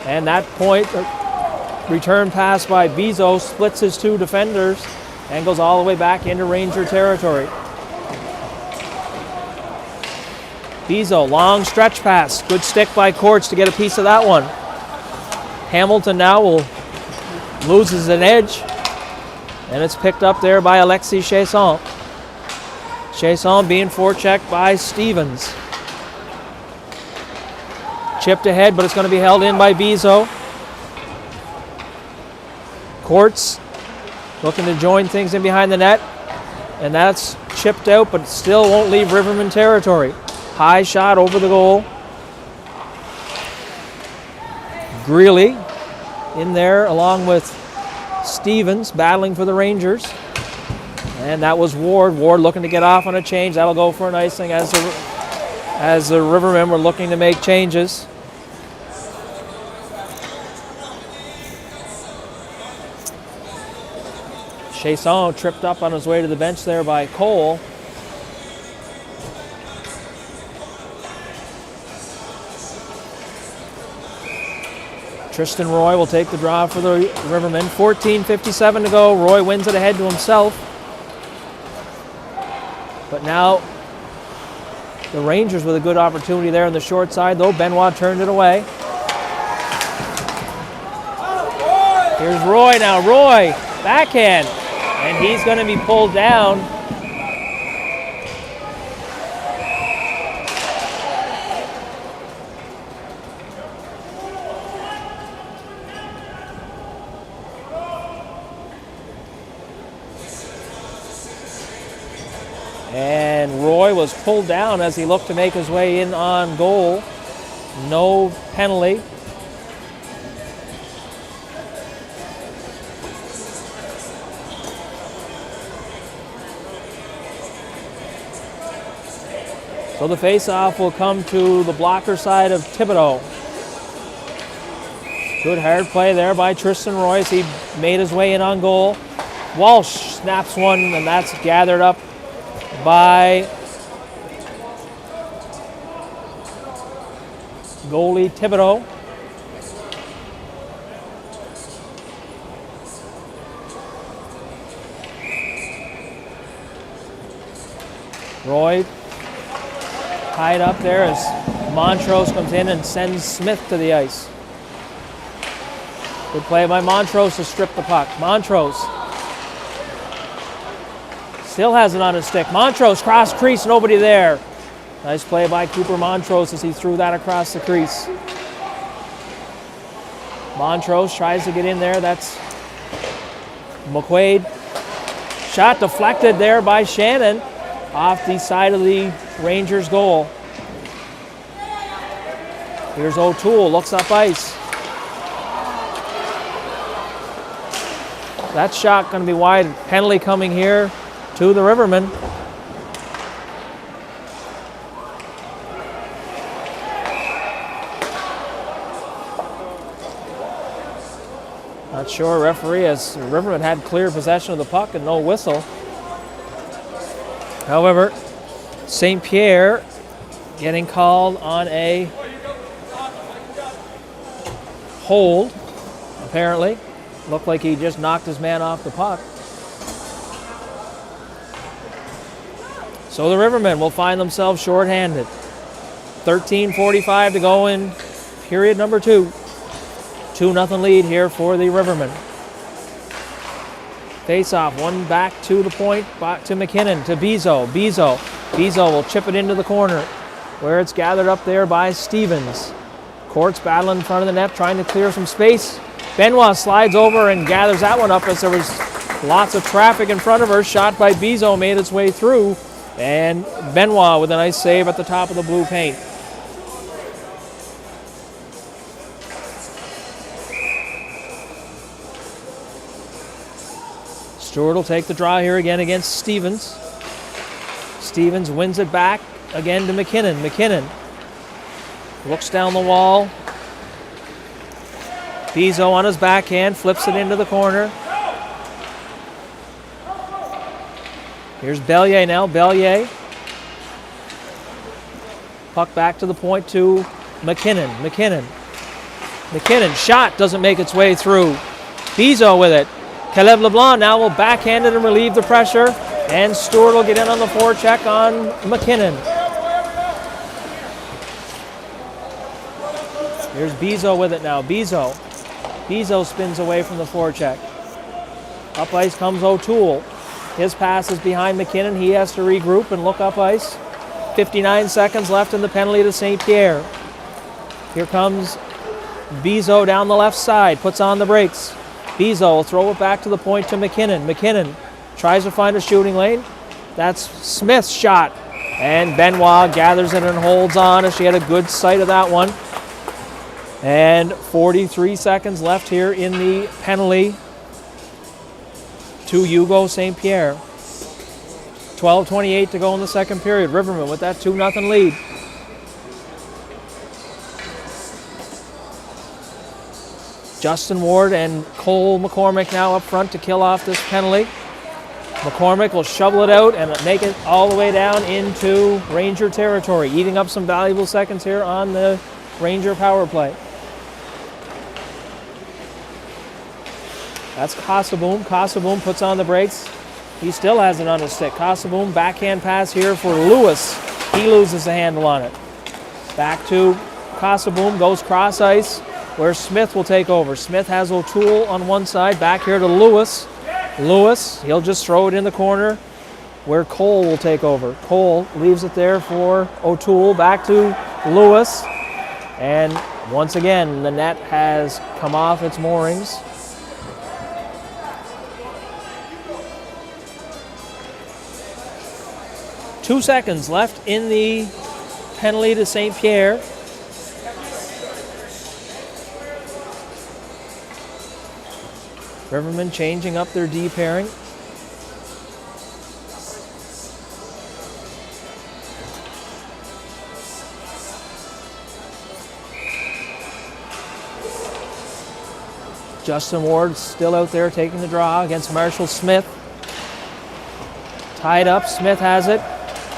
And that point, return pass by Bezo splits his two defenders and goes all the way back into Ranger territory. Bezo, long stretch pass. Good stick by Courts to get a piece of that one. Hamilton now loses an edge. And it's picked up there by Alexis Chasson. Chasson being forechecked by Stevens. Chipped ahead, but it's going to be held in by Bezo. Courts looking to join things in behind the net. And that's chipped out, but still won't leave Rivermen territory. High shot over the goal. Greeley in there along with Stevens battling for the Rangers. And that was Ward. Ward looking to get off on a change. That'll go for an icing as the Rivermen were looking to make changes. Chasson tripped up on his way to the bench there by Cole. Tristan Roy will take the draw for the Rivermen. 14:57 to go. Roy wins it ahead to himself. But now the Rangers with a good opportunity there on the short side, though. Benoit turned it away. Here's Roy now. Roy, backhand. And he's going to be pulled down. And Roy was pulled down as he looked to make his way in on goal. No penalty. So the face-off will come to the blocker side of Thibodeau. Good hard play there by Tristan Roy as he made his way in on goal. Walsh snaps one, and that's gathered up by goalie Thibodeau. Roy tied up there as Montrose comes in and sends Smith to the ice. Good play by Montrose to strip the puck. Montrose still has it on his stick. Montrose cross crease, nobody there. Nice play by Cooper Montrose as he threw that across the crease. Montrose tries to get in there. That's McQuaid. Shot deflected there by Shannon off the side of the Rangers' goal. Here's O'Toole, looks up ice. That shot going to be wide. Penalty coming here to the Rivermen. Not sure, referee, as Rivermen had clear possession of the puck and no whistle. However, St. Pierre getting called on a hold, apparently. Looked like he just knocked his man off the puck. So the Rivermen will find themselves shorthanded. 13:45 to go in period number 2. 2-0 lead here for the Rivermen. Face-off, one back to the point, back to McKinnon, to Bezo. Bezo will chip it into the corner, where it's gathered up there by Stevens. Courts battling in front of the net, trying to clear some space. Benoit slides over and gathers that one up as there was lots of traffic in front of her. Shot by Bezo made its way through, and Benoit with a nice save at the top of the blue paint. Stewart will take the draw here again against Stevens. Stevens wins it back again to McKinnon. McKinnon looks down the wall. Bezo on his backhand, flips it into the corner. Here's Bellier now. Bellier. Puck back to the point to McKinnon. McKinnon shot doesn't make its way through. Bezo with it. Caleb LeBlanc now will backhand it and relieve the pressure. And Stewart will get in on the forecheck on McKinnon. Here's Bezo with it now. Bezo spins away from the forecheck. Up ice comes O'Toole. His pass is behind McKinnon. He has to regroup and look up ice. 59 seconds left in the penalty to St. Pierre. Here comes Bezo down the left side. Puts on the brakes. Bezo will throw it back to the point to McKinnon. McKinnon tries to find a shooting lane. That's Smith's shot. And Benoit gathers it and holds on as she had a good sight of that one. And 43 seconds left here in the penalty to Hugo St. Pierre. 12:28 to go in the second period. Rivermen with that 2-0 lead. Justin Ward and Cole McCormick now up front to kill off this penalty. McCormick will shovel it out and make it all the way down into Ranger territory, eating up some valuable seconds here on the Ranger power play. That's Casaboom. Casaboom puts on the brakes. He still has it on his stick. Casaboom, backhand pass here for Lewis. He loses the handle on it. Back to Casaboom, goes cross ice, where Smith will take over. Smith has O'Toole on one side, back here to Lewis. Lewis, he'll just throw it in the corner, where Cole will take over. Cole leaves it there for O'Toole, back to Lewis. And once again, the net has come off its moorings. Two seconds left in the penalty to St. Pierre. Rivermen changing up their D pairing. Justin Ward still out there taking the draw against Marshall Smith. Tied up, Smith has it.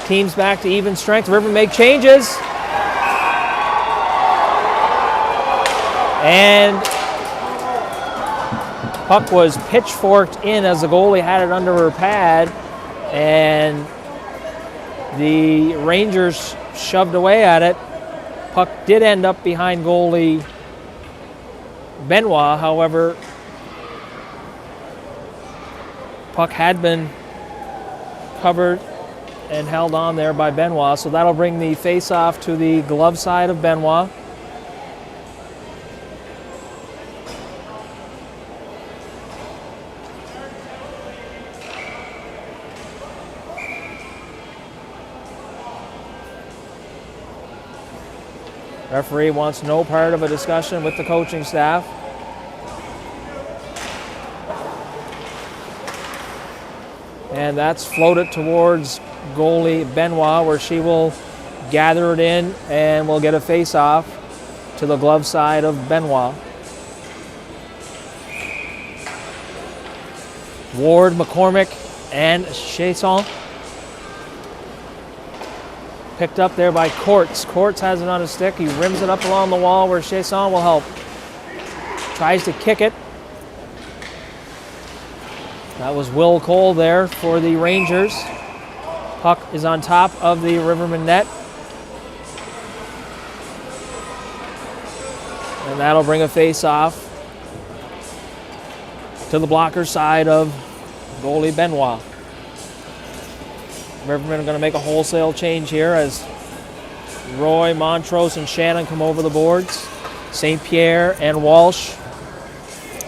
Teams back to even strength. Rivermen make changes. And puck was pitchforked in as the goalie had it under her pad, and the Rangers shoved away at it. Puck did end up behind goalie Benoit, however, puck had been covered and held on there by Benoit, so that'll bring the face-off to the glove side of Benoit. Referee wants no part of a discussion with the coaching staff. And that's floated towards goalie Benoit, where she will gather it in and will get a face-off to the glove side of Benoit. Ward, McCormick, and Chasson. Picked up there by Courts. Courts has it on his stick. He rims it up along the wall where Chasson will help. Tries to kick it. That was Will Cole there for the Rangers. Puck is on top of the Rivermen net. And that'll bring a face-off to the blocker side of goalie Benoit. Rivermen are going to make a wholesale change here as Roy, Montrose, and Shannon come over the boards. St. Pierre and Walsh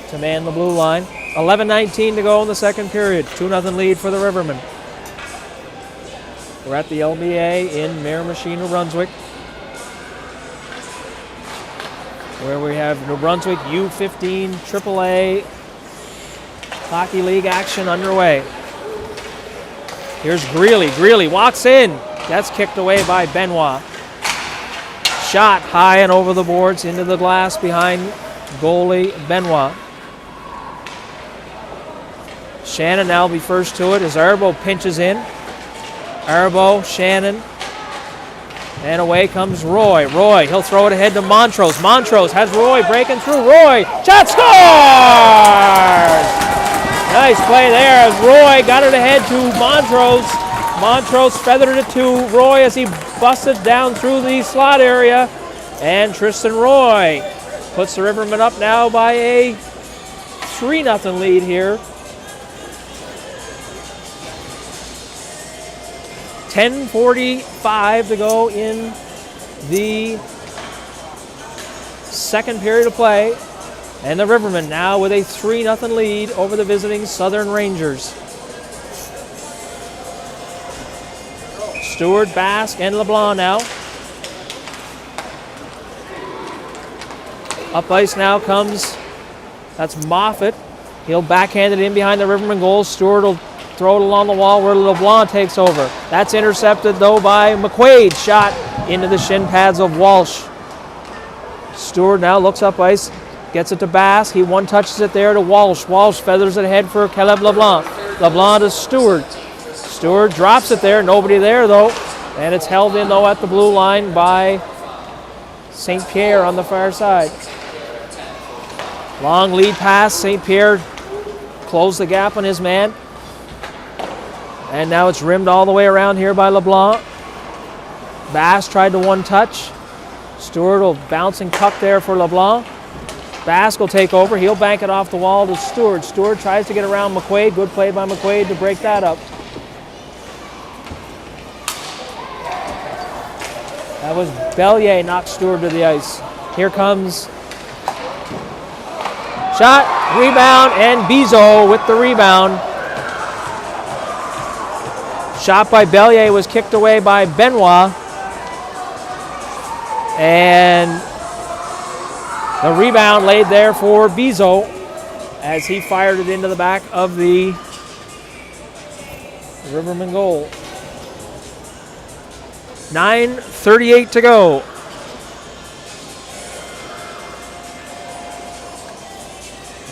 to man the blue line. 11:19 to go in the second period. 2-0 lead for the Rivermen. We're at the LBA in Miramichi, New Brunswick, where we have New Brunswick U15 AAA Hockey League action underway. Here's Greeley. Greeley walks in. That's kicked away by Benoit. Shot high and over the boards into the glass behind goalie Benoit. Shannon now will be first to it as Arbo pinches in. Arbo, Shannon, and away comes Roy. Roy, he'll throw it ahead to Montrose. Montrose has Roy breaking through. Roy, shot scores! Nice play there as Roy got it ahead to Montrose. Montrose feathered it to Roy as he busted down through the slot area. And Tristan Roy puts the Rivermen up now by a 3-0 lead here. 10:45 to go in the second period of play. And the Rivermen now with a 3-0 lead over the visiting Southern Rangers. Stewart, Basque, and LeBlanc now. Up ice now comes, that's Moffat. He'll backhand it in behind the Rivermen goal. Stewart will throw it along the wall where LeBlanc takes over. That's intercepted though by McQuaid. Shot into the shin pads of Walsh. Stewart now looks up ice, gets it to Bass. He one-touches it there to Walsh. Walsh feathers it ahead for Caleb LeBlanc. LeBlanc to Stewart. Stewart drops it there. Nobody there though. And it's held in though at the blue line by St. Pierre on the far side. Long lead pass. St. Pierre closed the gap on his man. And now it's rimmed all the way around here by LeBlanc. Bass tried to one-touch. Stewart will bounce and cup there for LeBlanc. Bass will take over. He'll bank it off the wall to Stewart. Stewart tries to get around McQuaid. Good play by McQuaid to break that up. That was Bellier knocked Stewart to the ice. Here comes shot, rebound, and Bizot with the rebound. Shot by Bellier was kicked away by Benoit. And the rebound laid there for Bizot as he fired it into the back of the Rivermen goal. 9:38 to go.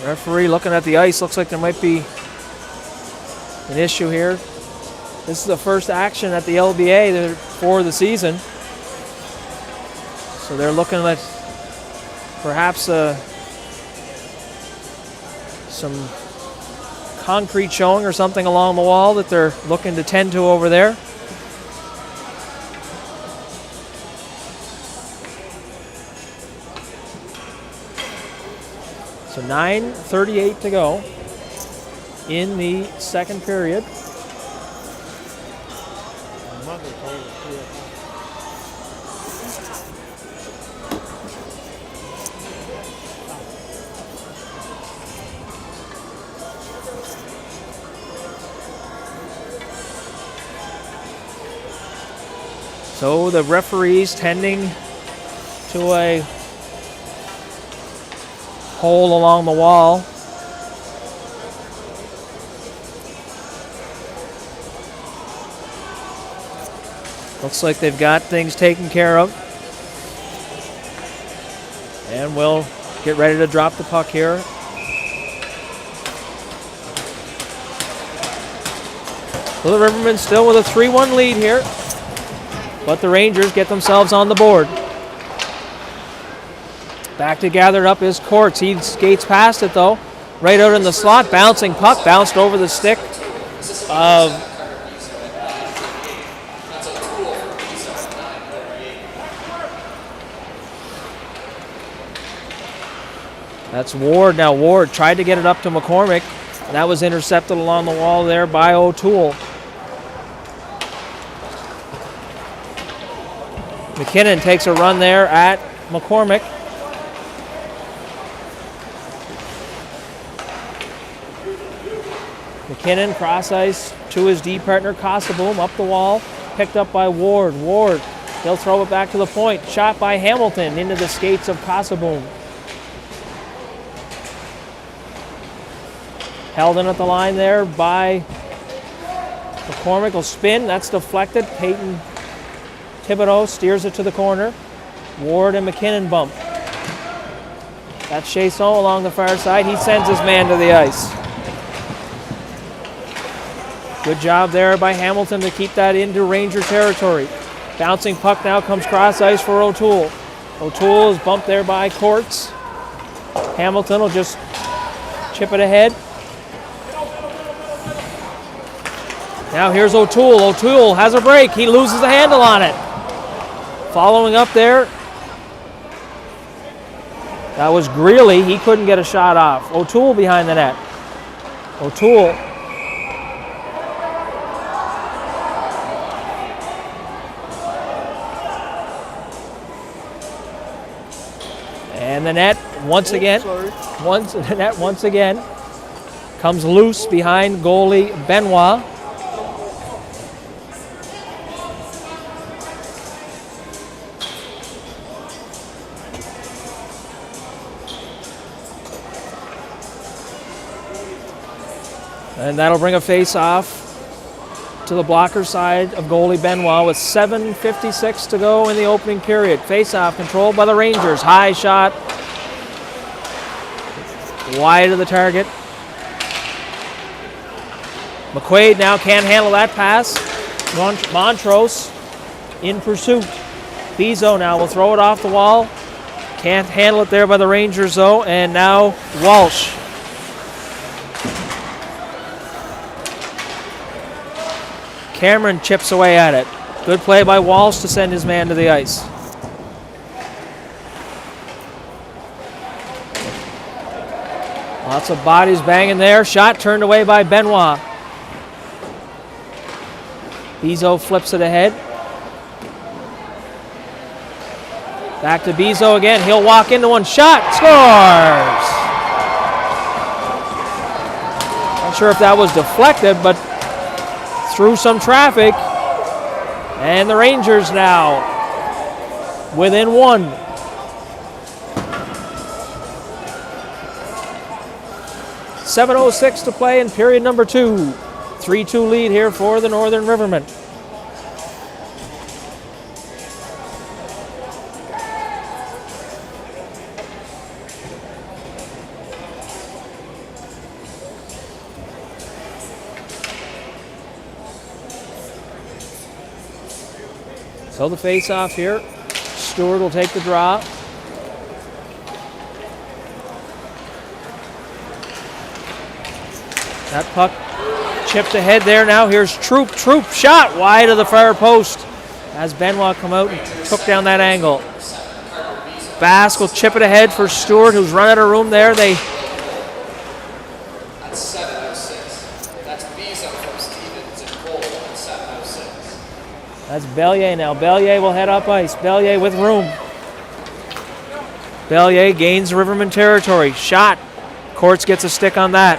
Referee looking at the ice. Looks like there might be an issue here. This is the first action at the LBA for the season. So they're looking at perhaps some concrete showing or something along the wall that they're looking to tend to over there. So 9:38 to go in the second period. So the referees tending to a hole along the wall. Looks like they've got things taken care of. And we'll get ready to drop the puck here. So the Rivermen still with a 3-1 lead here. But the Rangers get themselves on the board. Back to gather up is Courts. He skates past it though. right out in the slot. Bouncing puck, bounced over the stick of that's Ward. Now Ward tried to get it up to McCormick. And that was intercepted along the wall there by O'Toole. McKinnon takes a run there at McCormick. McKinnon cross ice to his D partner Casaboom, up the wall, picked up by Ward. Ward, he'll throw it back to the point. Shot by Hamilton into the skates of Casaboom. Held in at the line there by McCormick. Will spin, that's deflected. Peyton Thibodeau steers it to the corner. Ward and McKinnon bump. That's Chasson along the far side. He sends his man to the ice. Good job there by Hamilton to keep that into Ranger territory. Bouncing puck now comes cross ice for O'Toole. O'Toole is bumped there by Courts. Hamilton will just chip it ahead. Now here's O'Toole. O'Toole has a break. He loses the handle on it. Following up there, that was Greeley. He couldn't get a shot off. O'Toole behind the net. O'Toole. And the net once again. The net once again comes loose behind goalie Benoit. And that'll bring a face-off to the blocker side of goalie Benoit with 7:56 to go in the opening period. Face-off controlled by the Rangers. High shot. Wide of the target. McQuaid now can't handle that pass. Montrose in pursuit. Bezo now will throw it off the wall. Can't handle it there by the Rangers though. And now Walsh. Cameron chips away at it. Good play by Walsh to send his man to the ice. Lots of bodies banging there. Shot turned away by Benoit. Bezo flips it ahead. Back to Bezo again. He'll walk into one. Shot. Scores! Not sure if that was deflected, but through some traffic. And the Rangers now within one. .706 to play in period number 2. 3-2 lead here for the Northern Rivermen. So the face-off here. Stewart will take the draw. That puck chipped ahead there now. Here's Troop. Troop shot wide of the far post as Benoit come out and took down that angle. Bask will chip it ahead for Stewart, who's run out of room there. That's 7:06. That's Bezo from Stevens and Cole at 7:06. That's Bellier now. Bellier will head up ice. Bellier with room. Bellier gains Riverman territory. Shot. Courts gets a stick on that.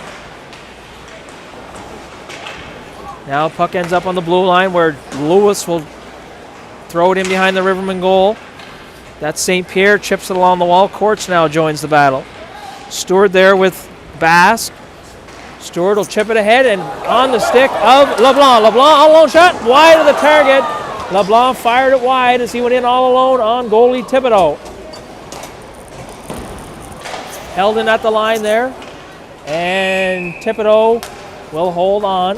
Now puck ends up on the blue line where Lewis will throw it in behind the Riverman goal. That's St. Pierre, chips it along the wall. Courts now joins the battle. Stewart there with Bass. Stewart will chip it ahead and on the stick of LeBlanc. LeBlanc, a long shot, wide of the target. LeBlanc fired it wide as he went in all alone on goalie Thibodeau. Held in at the line there. And Thibodeau will hold on.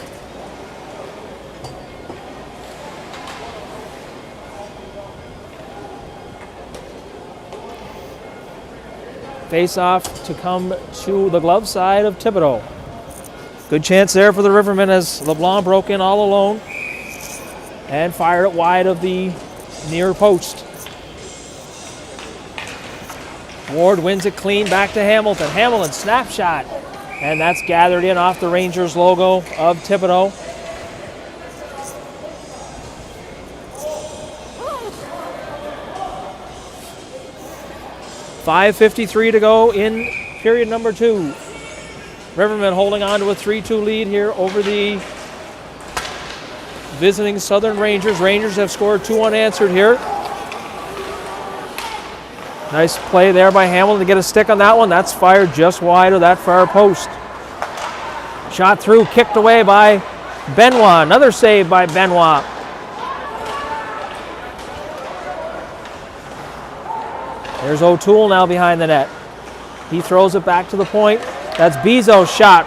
Face-off to come to the glove side of Thibodaux. Good chance there for the Rivermen as LeBlanc broke in all alone and fired it wide of the near post. Ward wins it clean back to Hamilton. Hamilton snapshot, and that's gathered in off the Rangers logo of Thibodaux. .5:53 to go in period number 2. Rivermen holding on to a 3-2 lead here over the visiting Southern Rangers. Rangers have scored 2 unanswered here. Nice play there by Hamilton to get a stick on that one. That's fired just wide of that far post. Shot through, kicked away by Benoit. Another save by Benoit. There's O'Toole now behind the net. He throws it back to the point. That's Bizot's shot.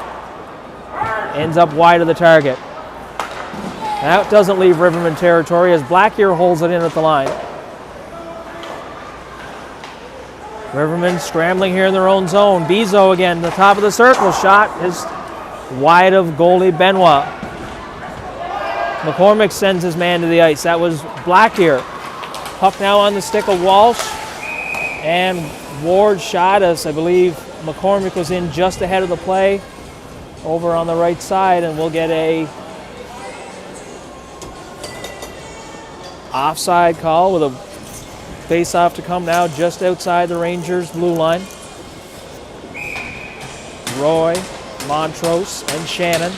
Ends up wide of the target. That doesn't leave Rivermen territory as Blackear holds it in at the line. Rivermen scrambling here in their own zone. Bizot again, the top of the circle. Shot is wide of goalie Benoit. McCormick sends his man to the ice. That was Blackear. Puck now on the stick of Walsh. And Ward shot us. I believe McCormick was in just ahead of the play over on the right side, and we'll get a offside call with a face-off to come now just outside the Rangers' blue line. Roy, Montrose, and Shannon.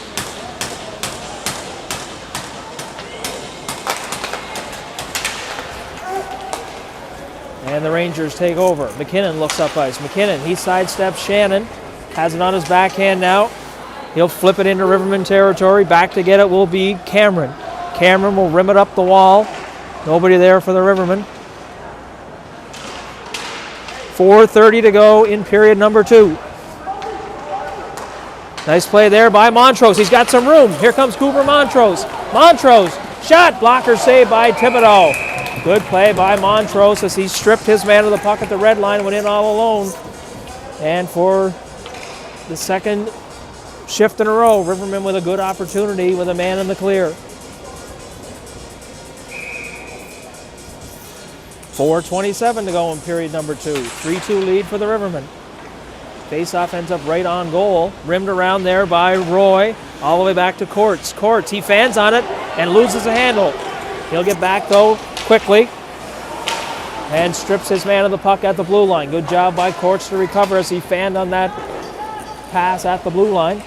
And the Rangers take over. McKinnon looks up ice. McKinnon, he sidesteps Shannon. Has it on his backhand now. He'll flip it into Rivermen territory. Back to get it will be Cameron. Cameron will rim it up the wall. Nobody there for the Rivermen. 4:30 to go in period number 2. Nice play there by Montrose. He's got some room. Here comes Cooper Montrose. Montrose, shot, blocker save by Thibodaux. Good play by Montrose as he stripped his man of the puck at the red line, went in all alone. And for the second shift in a row, Rivermen with a good opportunity with a man in the clear. 4:27 to go in period number 2. 3-2 lead for the Rivermen. Faceoff ends up right on goal. Rimmed around there by Roy. All the way back to Courts. Courts, he fans on it and loses a handle. He'll get back though quickly and strips his man of the puck at the blue line. Good job by Courts to recover as he fanned on that pass at the blue line.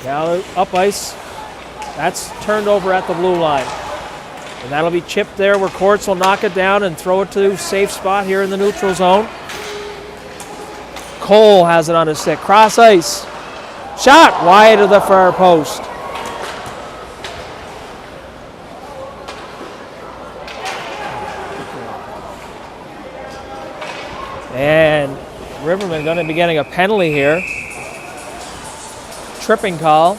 Now up ice. That's turned over at the blue line. And that'll be chipped there where Courts will knock it down and throw it to a safe spot here in the neutral zone. Cole has it on his stick. Cross ice. Shot wide of the far post. And Rivermen going to be getting a penalty here. Tripping call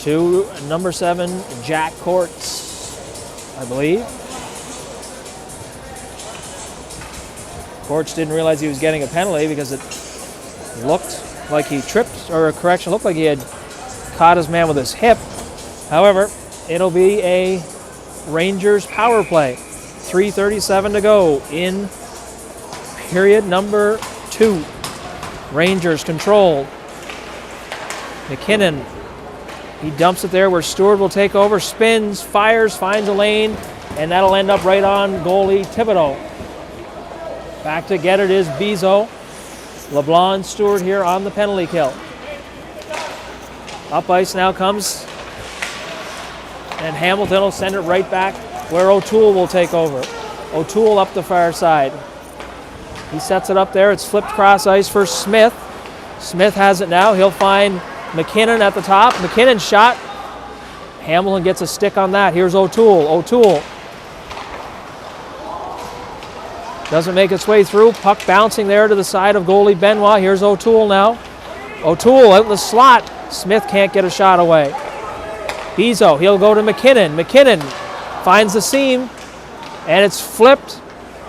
to number 7, Jack Courts, I believe. Courts didn't realize he was getting a penalty because it looked like he tripped, or a correction, looked like he had caught his man with his hip. However, it'll be a Rangers power play. 3:37 to go in period number 2. Rangers control. McKinnon, he dumps it there where Stewart will take over, spins, fires, finds a lane, and that'll end up right on goalie Thibodaux. Back to get it is Bizot. LeBlanc and Stewart here on the penalty kill. Up ice now comes, and Hamilton will send it right back where O'Toole will take over. O'Toole up the far side. He sets it up there. It's flipped cross ice for Smith. Smith has it now. He'll find McKinnon at the top. McKinnon shot. Hamilton gets a stick on that. Here's O'Toole. O'Toole doesn't make its way through. Puck bouncing there to the side of goalie Benoit. Here's O'Toole now. O'Toole out in the slot. Smith can't get a shot away. Bizot, he'll go to McKinnon. McKinnon finds the seam, and it's flipped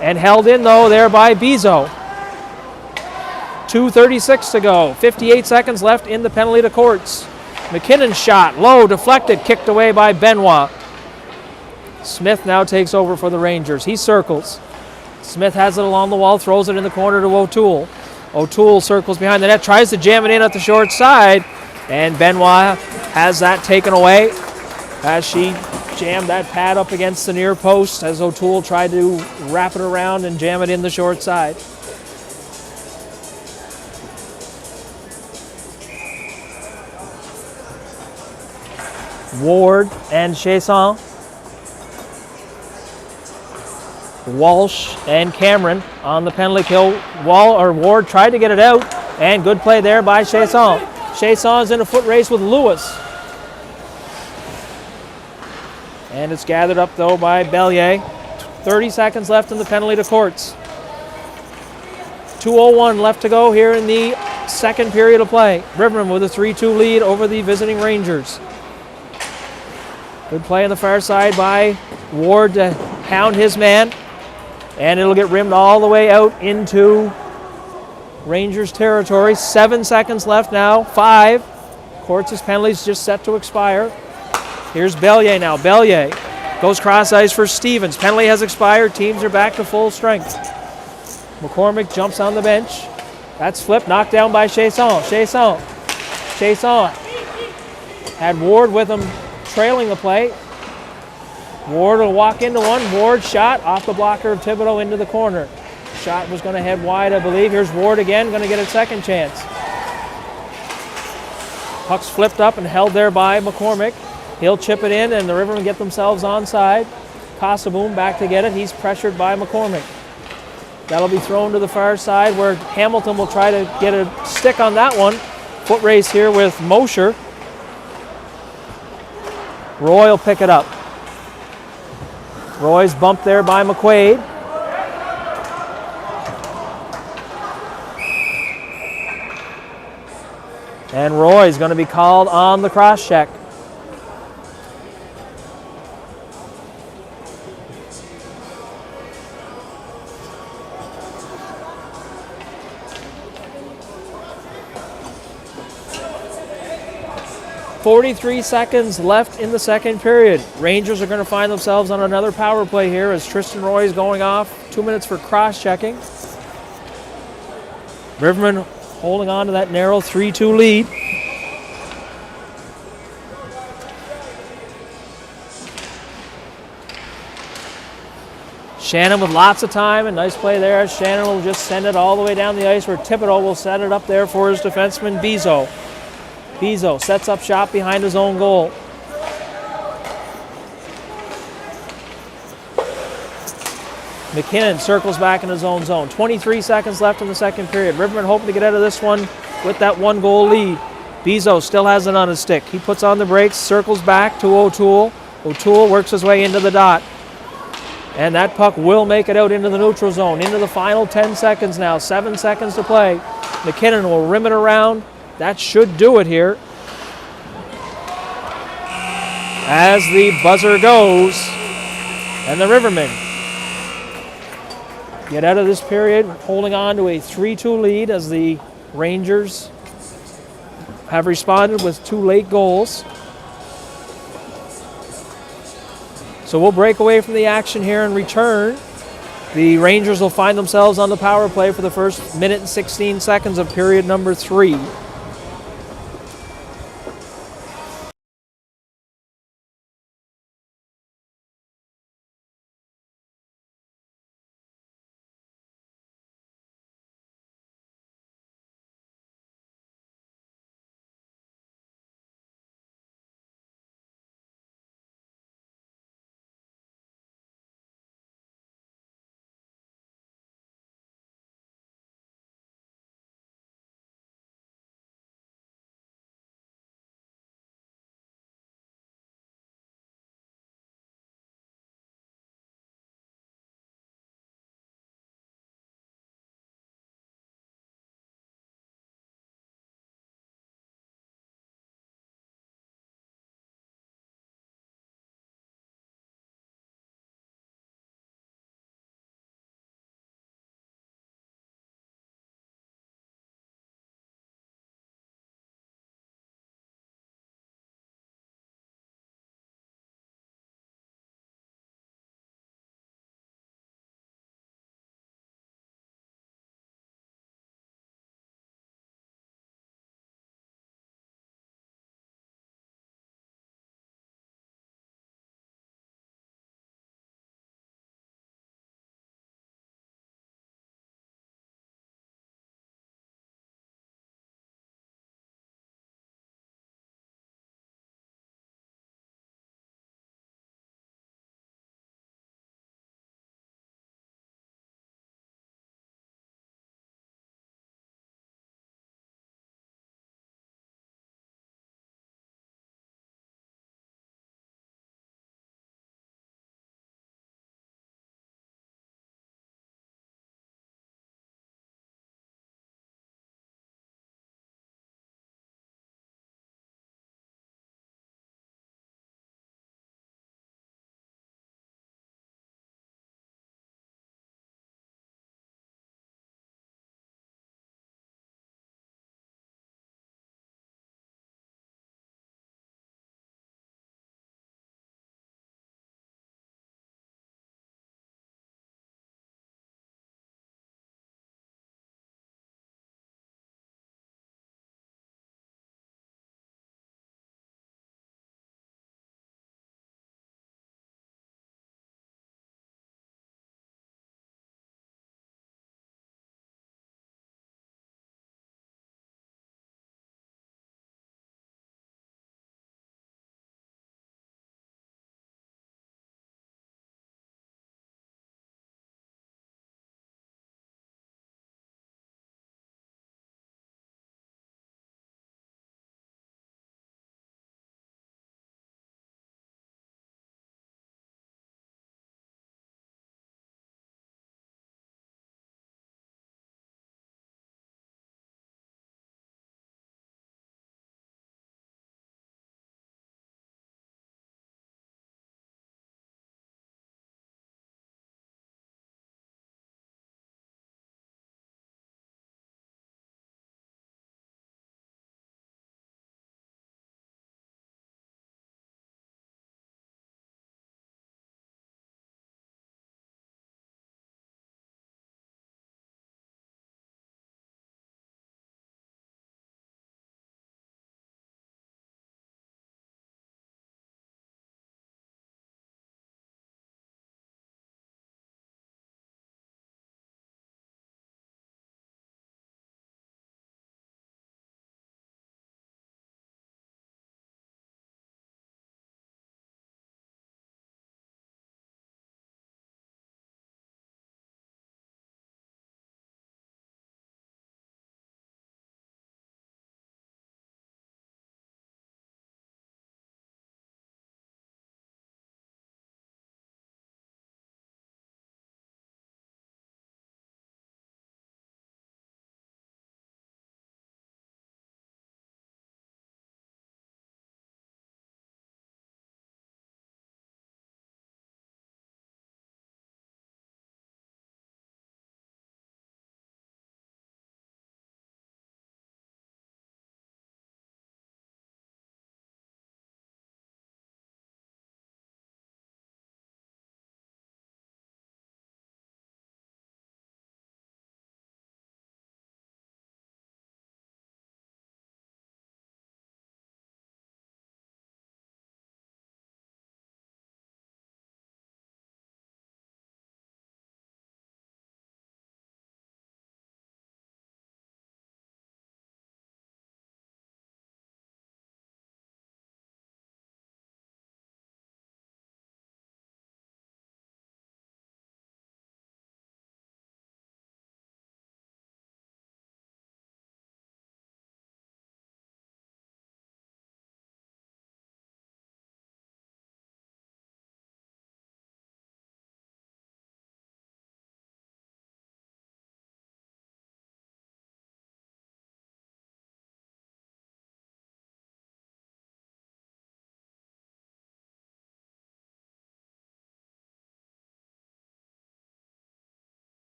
And held in, though, there by Bezo. 2:36 to go. 58 seconds left in the penalty to courts. McKinnon's shot, low, deflected, kicked away by Benoit. Smith now takes over for the Rangers. He circles. Smith has it along the wall, throws it in the corner to O'Toole. O'Toole circles behind the net, tries to jam it in at the short side, and Benoit has that taken away as she jammed that pad up against the near post as O'Toole tried to wrap it around and jam it in the short side. Ward and Chasson. Walsh and Cameron on the penalty kill. Ward tried to get it out, and good play there by Chasson. Chasson's in a foot race with Lewis. And it's gathered up, though, by Bellier. 30 seconds left in the penalty to courts. 2:01 left to go here in the second period of play. Rivermen with a 3-2 lead over the visiting Rangers. Good play on the far side by Ward to hound his man. And it'll get rimmed all the way out into Rangers territory. 7 seconds left now. 5. Courts' penalties just set to expire. Here's Bellier now. Bellier goes cross ice for Stevens. Penalty has expired. Teams are back to full strength. McCormick jumps on the bench. That's flipped, knocked down by Chasson. Chasson had Ward with him trailing the play. Ward will walk into one. Ward shot off the blocker of Thibodeau into the corner. Shot was going to head wide, I believe. Here's Ward again, going to get a second chance. Puck's flipped up and held there by McCormick. He'll chip it in, and the Rivermen get themselves onside. Casaboom back to get it. He's pressured by McCormick. That'll be thrown to the far side where Hamilton will try to get a stick on that one. Foot race here with Mosher. Roy will pick it up. Roy's bumped there by McQuaid. And Roy's going to be called on the cross check. .43 seconds left in the second period. Rangers are going to find themselves on another power play here as Tristan Roy is going off. 2 minutes for cross-checking. Rivermen holding on to that narrow 3-2 lead. Shannon with lots of time, and nice play there. Shannon will just send it all the way down the ice where Thibodeau will set it up there for his defenseman Bezo. Bezo sets up shop behind his own goal. McKinnon circles back in his own zone. 23 seconds left in the second period. Rivermen hoping to get out of this one with that 1-goal lead. Bezo still has it on his stick. He puts on the brakes, circles back to O'Toole. O'Toole works his way into the dot. And that puck will make it out into the neutral zone. Into the final 10 seconds now. 7 seconds to play. McKinnon will rim it around. That should do it here. As the buzzer goes, and the Rivermen get out of this period holding on to a 3-2 lead as the Rangers have responded with 2 late goals. So we'll break away from the action here and return. The Rangers will find themselves on the power play for the first minute and 16 seconds of period number 3.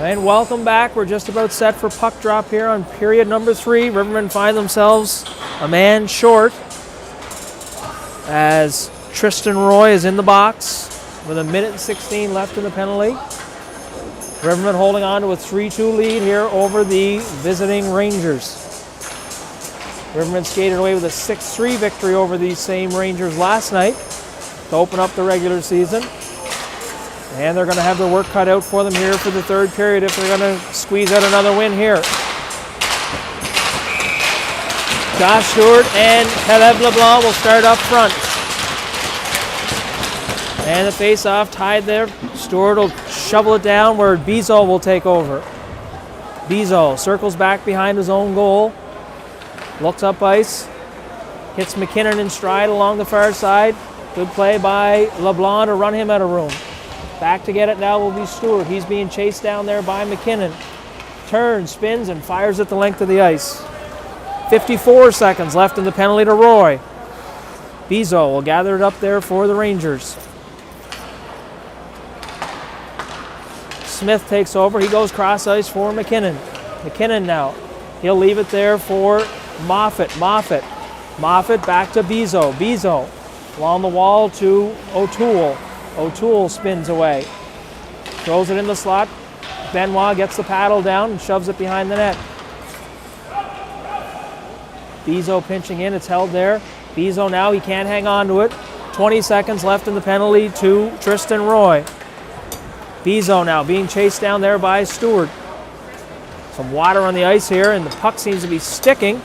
And welcome back. We're just about set for puck drop here on period number 3. Rivermen find themselves a man short as Tristan Roy is in the box with 1:16 left in the penalty. Rivermen holding on to a 3-2 lead here over the visiting Rangers. Rivermen skated away with a 6-3 victory over these same Rangers last night to open up the regular season. And they're going to have their work cut out for them here for the third period if they're going to squeeze out another win here. Josh Stewart and Caleb LeBlanc will start up front. And the face-off tied there. Stewart will shovel it down where Bizot will take over. Bizot circles back behind his own goal. Looks up ice. Hits McKinnon in stride along the far side. Good play by LeBlanc to run him out of room. Back to get it now will be Stewart. He's being chased down there by McKinnon. Turns, spins, and fires at the length of the ice. 54 seconds left in the penalty to Roy. Bizot will gather it up there for the Rangers. Smith takes over. He goes cross ice for McKinnon. McKinnon now. He'll leave it there for Moffat. Moffat back to Bizot. Bizot along the wall to O'Toole. O'Toole spins away. Throws it in the slot. Benoit gets the paddle down and shoves it behind the net. Bizot pinching in. It's held there. Bizot now, he can't hang on to it. 20 seconds left in the penalty to Tristan Roy. Bizot now being chased down there by Stewart. Some water on the ice here, and the puck seems to be sticking.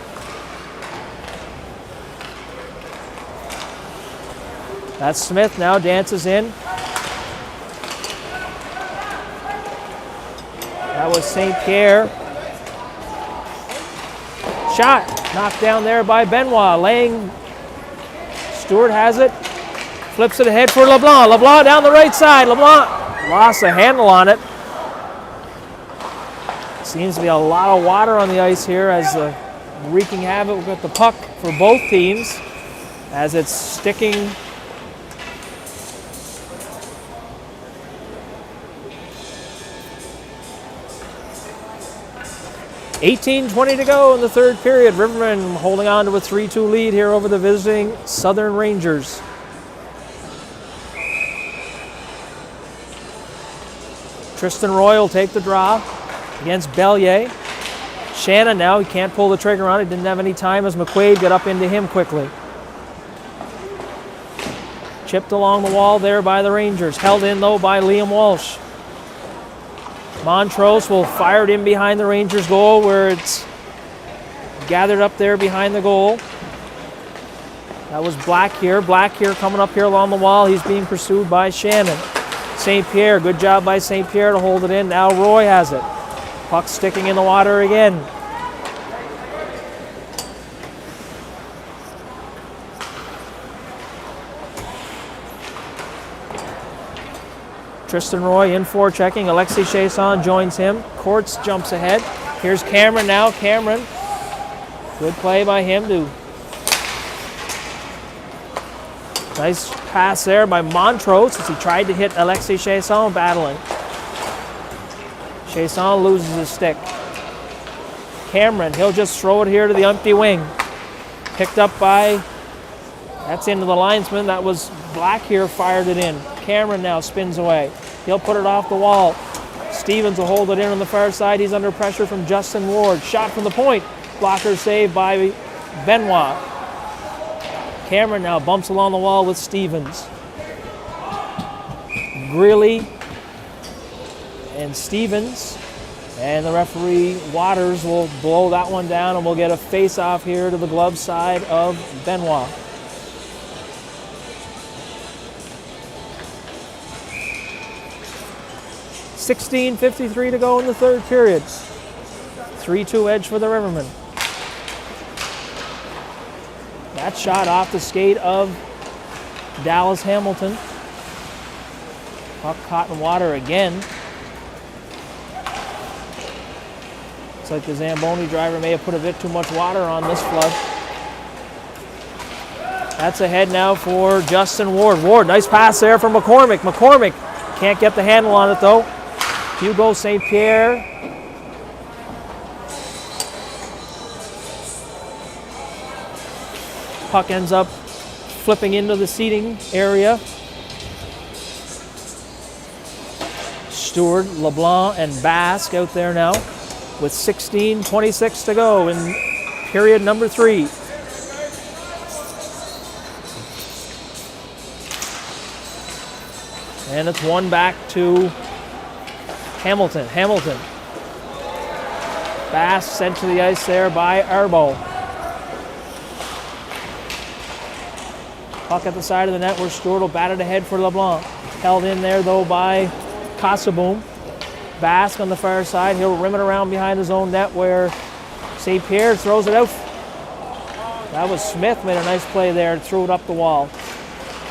That's Smith now dances in. That was St. Pierre. Shot knocked down there by Benoit. Laying. Stewart has it. Flips it ahead for LeBlanc. LeBlanc down the right side. LeBlanc lost the handle on it. Seems to be a lot of water on the ice here as wreaking havoc with the puck for both teams as it's sticking. $18:20 to go in the third period. Rivermen holding on to a 3-2 lead here over the visiting Southern Rangers. Tristan Roy will take the draw against Bellier. Shannon now, he can't pull the trigger on it. Didn't have any time as McQuaid got up into him quickly. Chipped along the wall there by the Rangers. Held in though by Liam Walsh. Montrose will fire it in behind the Rangers' goal where it's gathered up there behind the goal. That was Black here. Black here coming up here along the wall. He's being pursued by Shannon. St. Pierre, good job by St. Pierre to hold it in. Now Roy has it. Puck sticking in the water again. Tristan Roy in forechecking. Alexei Chasson joins him. Courts jumps ahead. Here's Cameron now. Cameron. Good play by him to. Nice pass there by Montrose as he tried to hit Alexei Chasson battling. Chasson loses his stick. Cameron, he'll just throw it here to the empty wing. Picked up by, that's into the linesman. That was Black here, fired it in. Cameron now spins away. He'll put it off the wall. Stevens will hold it in on the far side. He's under pressure from Justin Ward. Shot from the point. Blocker saved by Benoit. Cameron now bumps along the wall with Stevens. Greeley and Stevens. And the referee, Waters, will blow that one down, and we'll get a face-off here to the glove side of Benoit. $16:53 to go in the third period. 3-2 edge for the Rivermen. That shot off the skate of Dallas Hamilton. Puck caught in water again. Looks like the Zamboni driver may have put a bit too much water on this flood. That's ahead now for Justin Ward. Ward, nice pass there from McCormick. McCormick can't get the handle on it though. Hugo St. Pierre. Puck ends up flipping into the seating area. Stewart, LeBlanc, and Basque out there now with 16:26 to go in period number 3. And it's one back to Hamilton. Basque sent to the ice there by Arbo. Puck at the side of the net where Stewart will bat it ahead for LeBlanc. Held in there though by Casaboom. Basque on the far side. He'll rim it around behind his own net where St. Pierre throws it out. That was Smith, made a nice play there and threw it up the wall.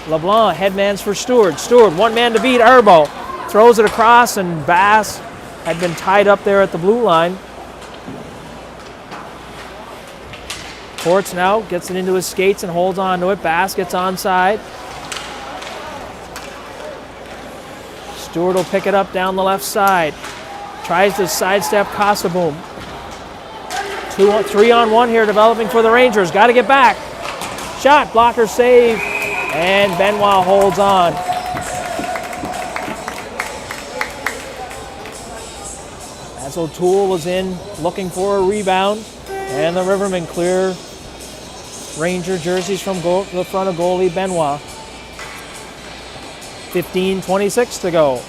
LeBlanc headmans for Stewart. Stewart, one man to beat. Arbo throws it across, and Basque had been tied up there at the blue line. Courts now gets it into his skates and holds on to it. Basque gets onside. Stewart will pick it up down the left side. Tries to sidestep Casaboom. 3-on-1 here developing for the Rangers. Got to get back. Shot, blocker save, and Benoit holds on. As O'Toole was in looking for a rebound, and the Rivermen clear Ranger jerseys from the front of goalie Benoit. 15:26 to go.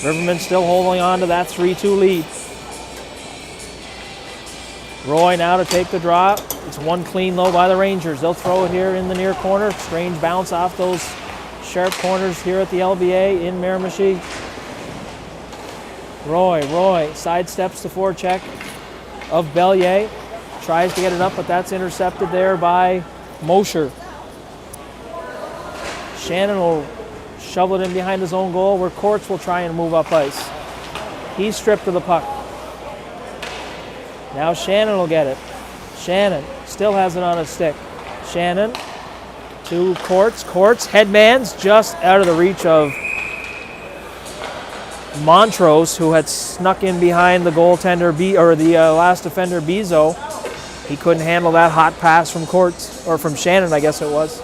Rivermen still holding on to that 3-2 lead. Roy now to take the draw. It's one clean low by the Rangers. They'll throw it here in the near corner. Strange bounce off those sharp corners here at the LBA in Miramichi. Roy sidesteps the forecheck of Bellier. Tries to get it up, but that's intercepted there by Mosher. Shannon will shovel it in behind his own goal where Courts will try and move up ice. He's stripped of the puck. Now Shannon will get it. Shannon still has it on his stick. Shannon to Courts. Courts, headmans just out of the reach of Montrose, who had snuck in behind the goaltender, the last defender, Bizot. He couldn't handle that hot pass from Courts, or from Shannon, I guess it was.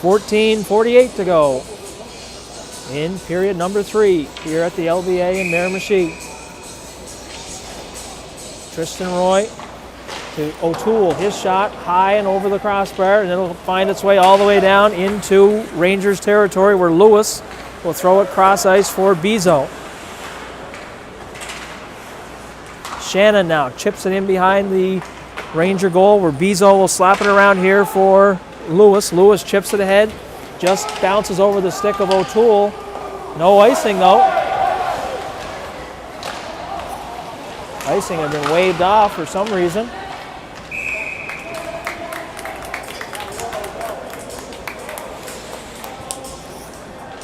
14:48 to go in period number 3 here at the LBA in Miramichi. Tristan Roy to O'Toole. His shot high and over the crossbar, and it'll find its way all the way down into Rangers territory where Lewis will throw it cross ice for Bizot. Shannon now chips it in behind the Ranger goal where Bizot will slap it around here for Lewis. Lewis chips it ahead, just bounces over the stick of O'Toole. No icing though. Icing had been waved off for some reason.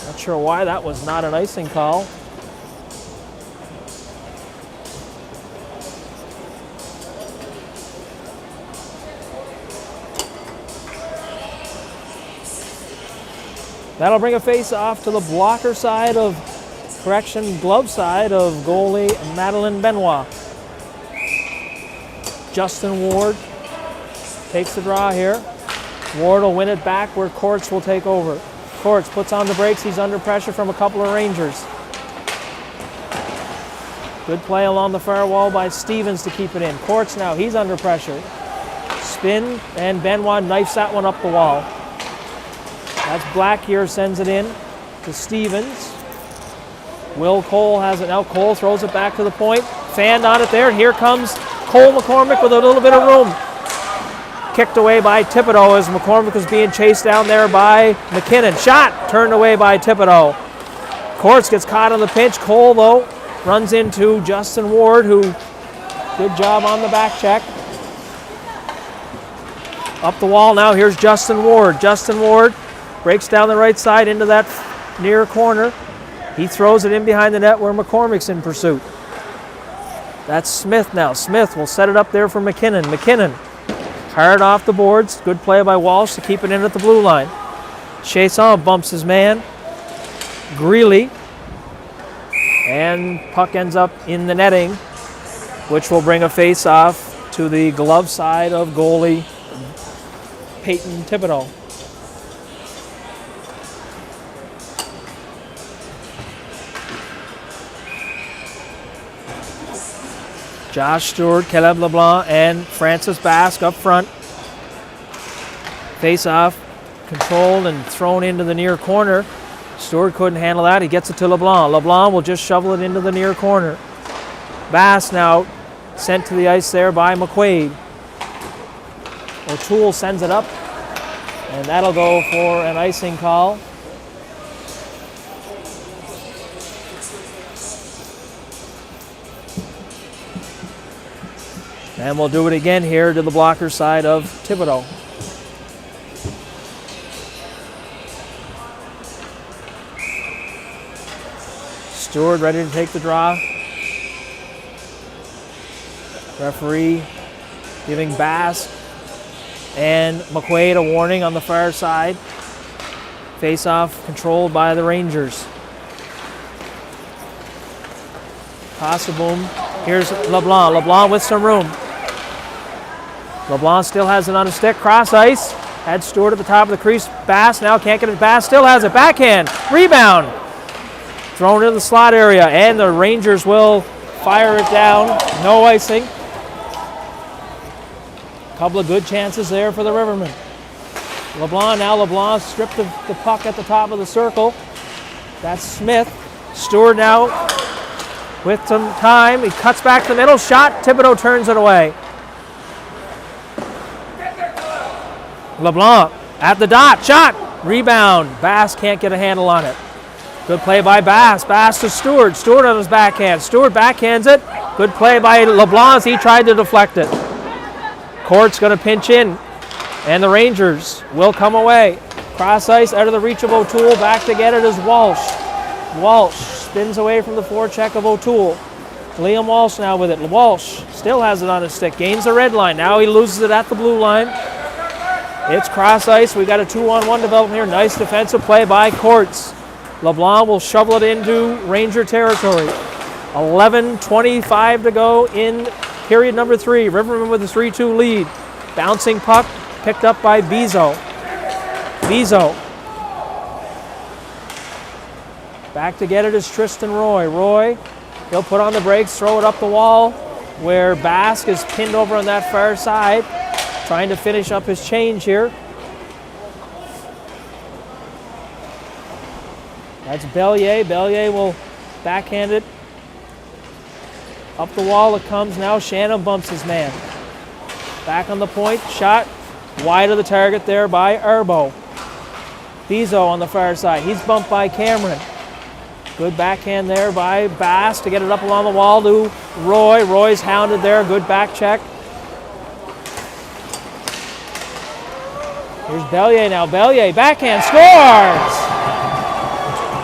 Not sure why that was not an icing call. That'll bring a face-off to the blocker side glove side of goalie Madeline Benoit. Justin Ward takes the draw here. Ward will win it back where Courts will take over. Courts puts on the brakes. He's under pressure from a couple of Rangers. Good play along the far wall by Stevens to keep it in. Courts now, he's under pressure. Spin, and Benoit knifes that one up the wall. That's Black here, sends it in to Stevens. Will Cole has it now. Cole throws it back to the point. Fanned on it there. Here comes Cole McCormick with a little bit of room. Kicked away by Thibodeau as McCormick was being chased down there by McKinnon. Shot turned away by Thibodeau. Courts gets caught on the pinch. Cole, though, runs into Justin Ward, who good job on the back check. Up the wall now. Here's Justin Ward. Justin Ward breaks down the right side into that near corner. He throws it in behind the net where McCormick's in pursuit. That's Smith now. Smith will set it up there for McKinnon. McKinnon hard off the boards. Good play by Walsh to keep it in at the blue line. Chasson bumps his man. Greeley And puck ends up in the netting, which will bring a face-off to the glove side of goalie Peyton Thibodeau. Josh Stewart, Caleb LeBlanc, and Francis Basque up front. Face-off, controlled and thrown into the near corner. Stewart couldn't handle that. He gets it to LeBlanc. LeBlanc will just shovel it into the near corner. Bass now sent to the ice there by McQuaid. O'Toole sends it up, and that'll go for an icing call. And we'll do it again here to the blocker side of Thibodeau. Stewart ready to take the draw. Referee giving Bass and McQuaid a warning on the far side. Face-off controlled by the Rangers. Pass a boom. Here's LeBlanc. LeBlanc with some room. LeBlanc still has it on his stick. Cross ice. Had Stewart at the top of the crease. Bass now can't get it. Bass still has it. Backhand. Rebound. Thrown into the slot area. And the Rangers will fire it down. No icing. Couple of good chances there for the Rivermen. LeBlanc now. LeBlanc stripped the puck at the top of the circle. That's Smith. Stewart now with some time. He cuts back the middle. Shot. Thibodeau turns it away. LeBlanc at the dot. Shot. Rebound. Bass can't get a handle on it. Good play by Bass. Bass to Stewart. Stewart on his backhand. Stewart backhands it. Good play by LeBlanc as he tried to deflect it. Court's going to pinch in. And the Rangers will come away. Cross ice out of the reach of O'Toole. Back to get it is Walsh. Walsh spins away from the forecheck of O'Toole. Liam Walsh now with it. Walsh still has it on his stick. Gains the red line. Now he loses it at the blue line. It's cross ice. We got a 2-on-1 development here. Nice defensive play by Courts. LeBlanc will shovel it into Ranger territory. 11:25 to go in period number 3. Rivermen with a 3-2 lead. Bouncing puck picked up by Bezo. Bezo. Back to get it is Tristan Roy. Roy, he'll put on the brakes, throw it up the wall where Basque is pinned over on that far side. Trying to finish up his change here. That's Bellier. Bellier will backhand it. Up the wall it comes now. Shannon bumps his man. Back on the point. Shot wide of the target there by Arbo. Bezo on the far side. He's bumped by Cameron. Good backhand there by Bass to get it up along the wall to Roy. Roy's hounded there. Good back check. Here's Bellier now. Bellier backhand scores!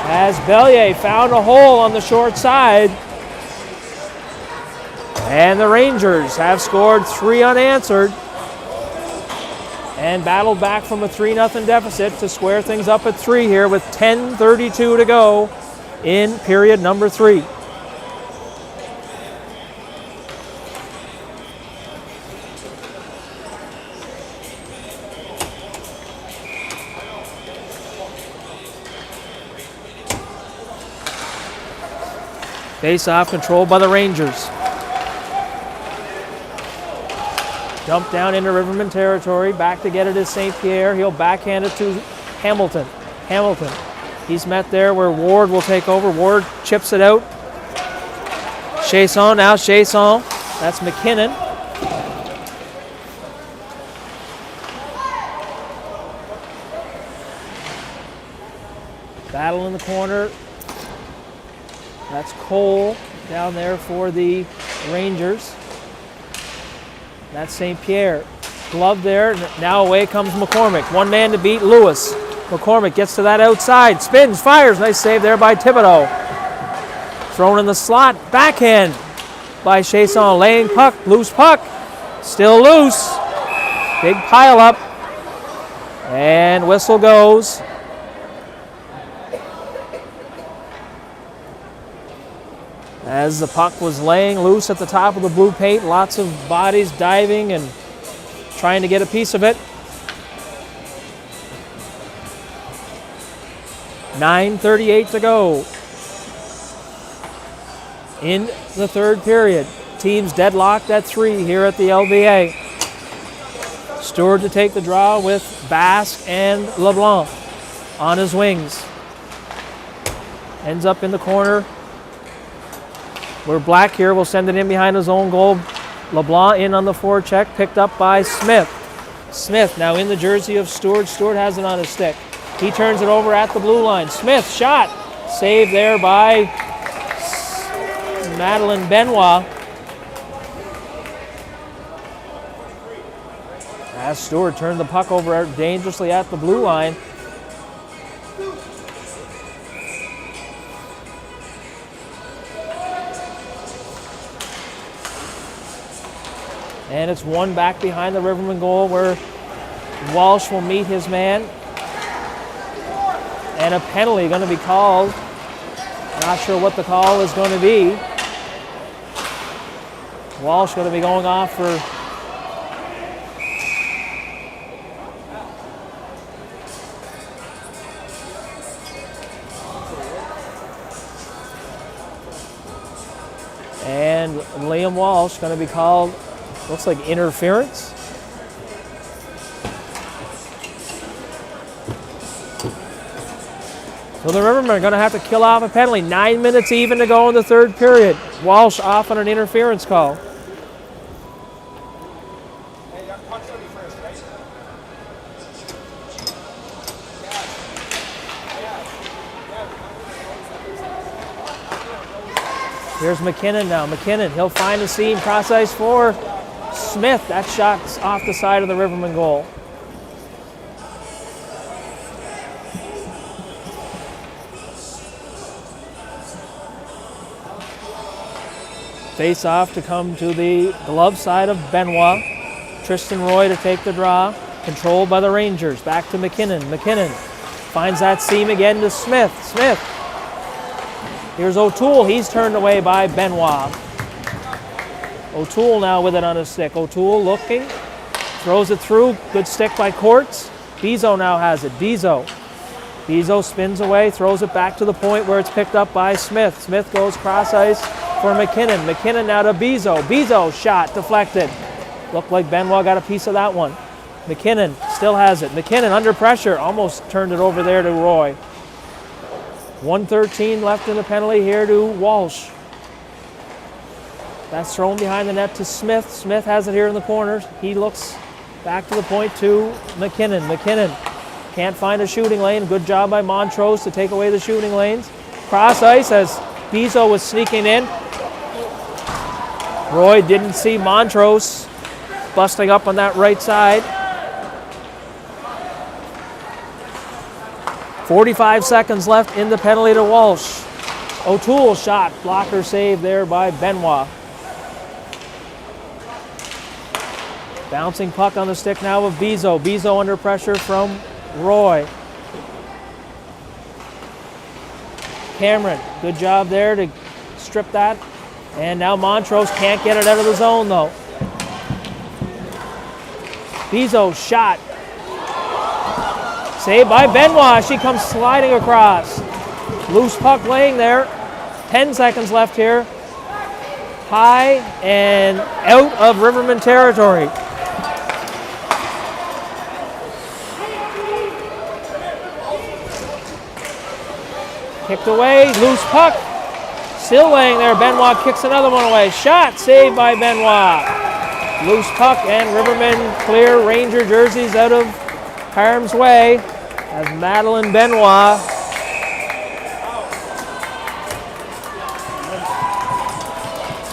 As Bellier found a hole on the short side. And the Rangers have scored 3 unanswered. And battled back from a 3-0 deficit to square things up at 3 here with 10:32 to go in period number 3. Face-off controlled by the Rangers. Dump down into Rivermen territory. Back to get it is St. Pierre. He'll backhand it to Hamilton. Hamilton. He's met there where Ward will take over. Ward chips it out. Chasson now. Chasson. That's McKinnon. Battle in the corner. That's Cole down there for the Rangers. That's St. Pierre. Glove there. Now away comes McCormick. One man to beat Lewis. McCormick gets to that outside. Spins, fires. Nice save there by Thibodeau. Thrown in the slot. Backhand by Chasson. Laying puck. Loose puck. Still loose. Big pile up. And whistle goes. as the puck was laying loose at the top of the blue paint. Lots of bodies diving and trying to get a piece of it. 9:38 to go in the third period. Teams deadlocked at 3 here at the LVA. Stewart to take the draw with Basque and LeBlanc on his wings. Ends up in the corner where Black here will send it in behind his own goal. LeBlanc in on the forecheck, picked up by Smith. Smith now in the jersey of Stewart. Stewart has it on his stick. He turns it over at the blue line. Smith shot. Saved there by Madeline Benoit. As Stewart turned the puck over dangerously at the blue line. And it's one back behind the Rivermen goal where Walsh will meet his man. And a penalty going to be called. Not sure what the call is going to be. Walsh going to be going off for and Liam Walsh going to be called, looks like interference. So the Rivermen are going to have to kill off a penalty. 9 minutes even to go in the third period. Walsh off on an interference call. Here's McKinnon now. McKinnon, he'll find the seam, cross ice for Smith. That shot's off the side of the Rivermen goal. Face off to come to the glove side of Benoit. Tristan Roy to take the draw. Controlled by the Rangers. Back to McKinnon. McKinnon finds that seam again to Smith. Smith. Here's O'Toole. He's turned away by Benoit. O'Toole now with it on his stick. O'Toole looking. Throws it through. Good stick by Courts. Bezo now has it. Bezo spins away. Throws it back to the point where it's picked up by Smith. Smith goes cross ice for McKinnon. McKinnon now to Bezo. Bezo shot deflected. Looked like Benoit got a piece of that one. McKinnon still has it. McKinnon under pressure. Almost turned it over there to Roy. 1:13 left in the penalty here to Walsh. That's thrown behind the net to Smith. Smith has it here in the corners. He looks back to the point to McKinnon. McKinnon can't find a shooting lane. Good job by Montrose to take away the shooting lanes. Cross ice as Bezo was sneaking in. Roy didn't see Montrose busting up on that right side. 45 seconds left in the penalty to Walsh. O'Toole shot. Blocker save there by Benoit. Bouncing puck on the stick now of Bezo. Bezo under pressure from Roy. Cameron, good job there to strip that. And now Montrose can't get it out of the zone though. Bezo shot. Saved by Benoit. She comes sliding across. Loose puck laying there. 10 seconds left here. High and out of Rivermen territory. Kicked away. Loose puck. Still laying there. Benoit kicks another one away. Shot saved by Benoit. Loose puck and Rivermen clear Ranger jerseys out of harm's way as Madeline Benoit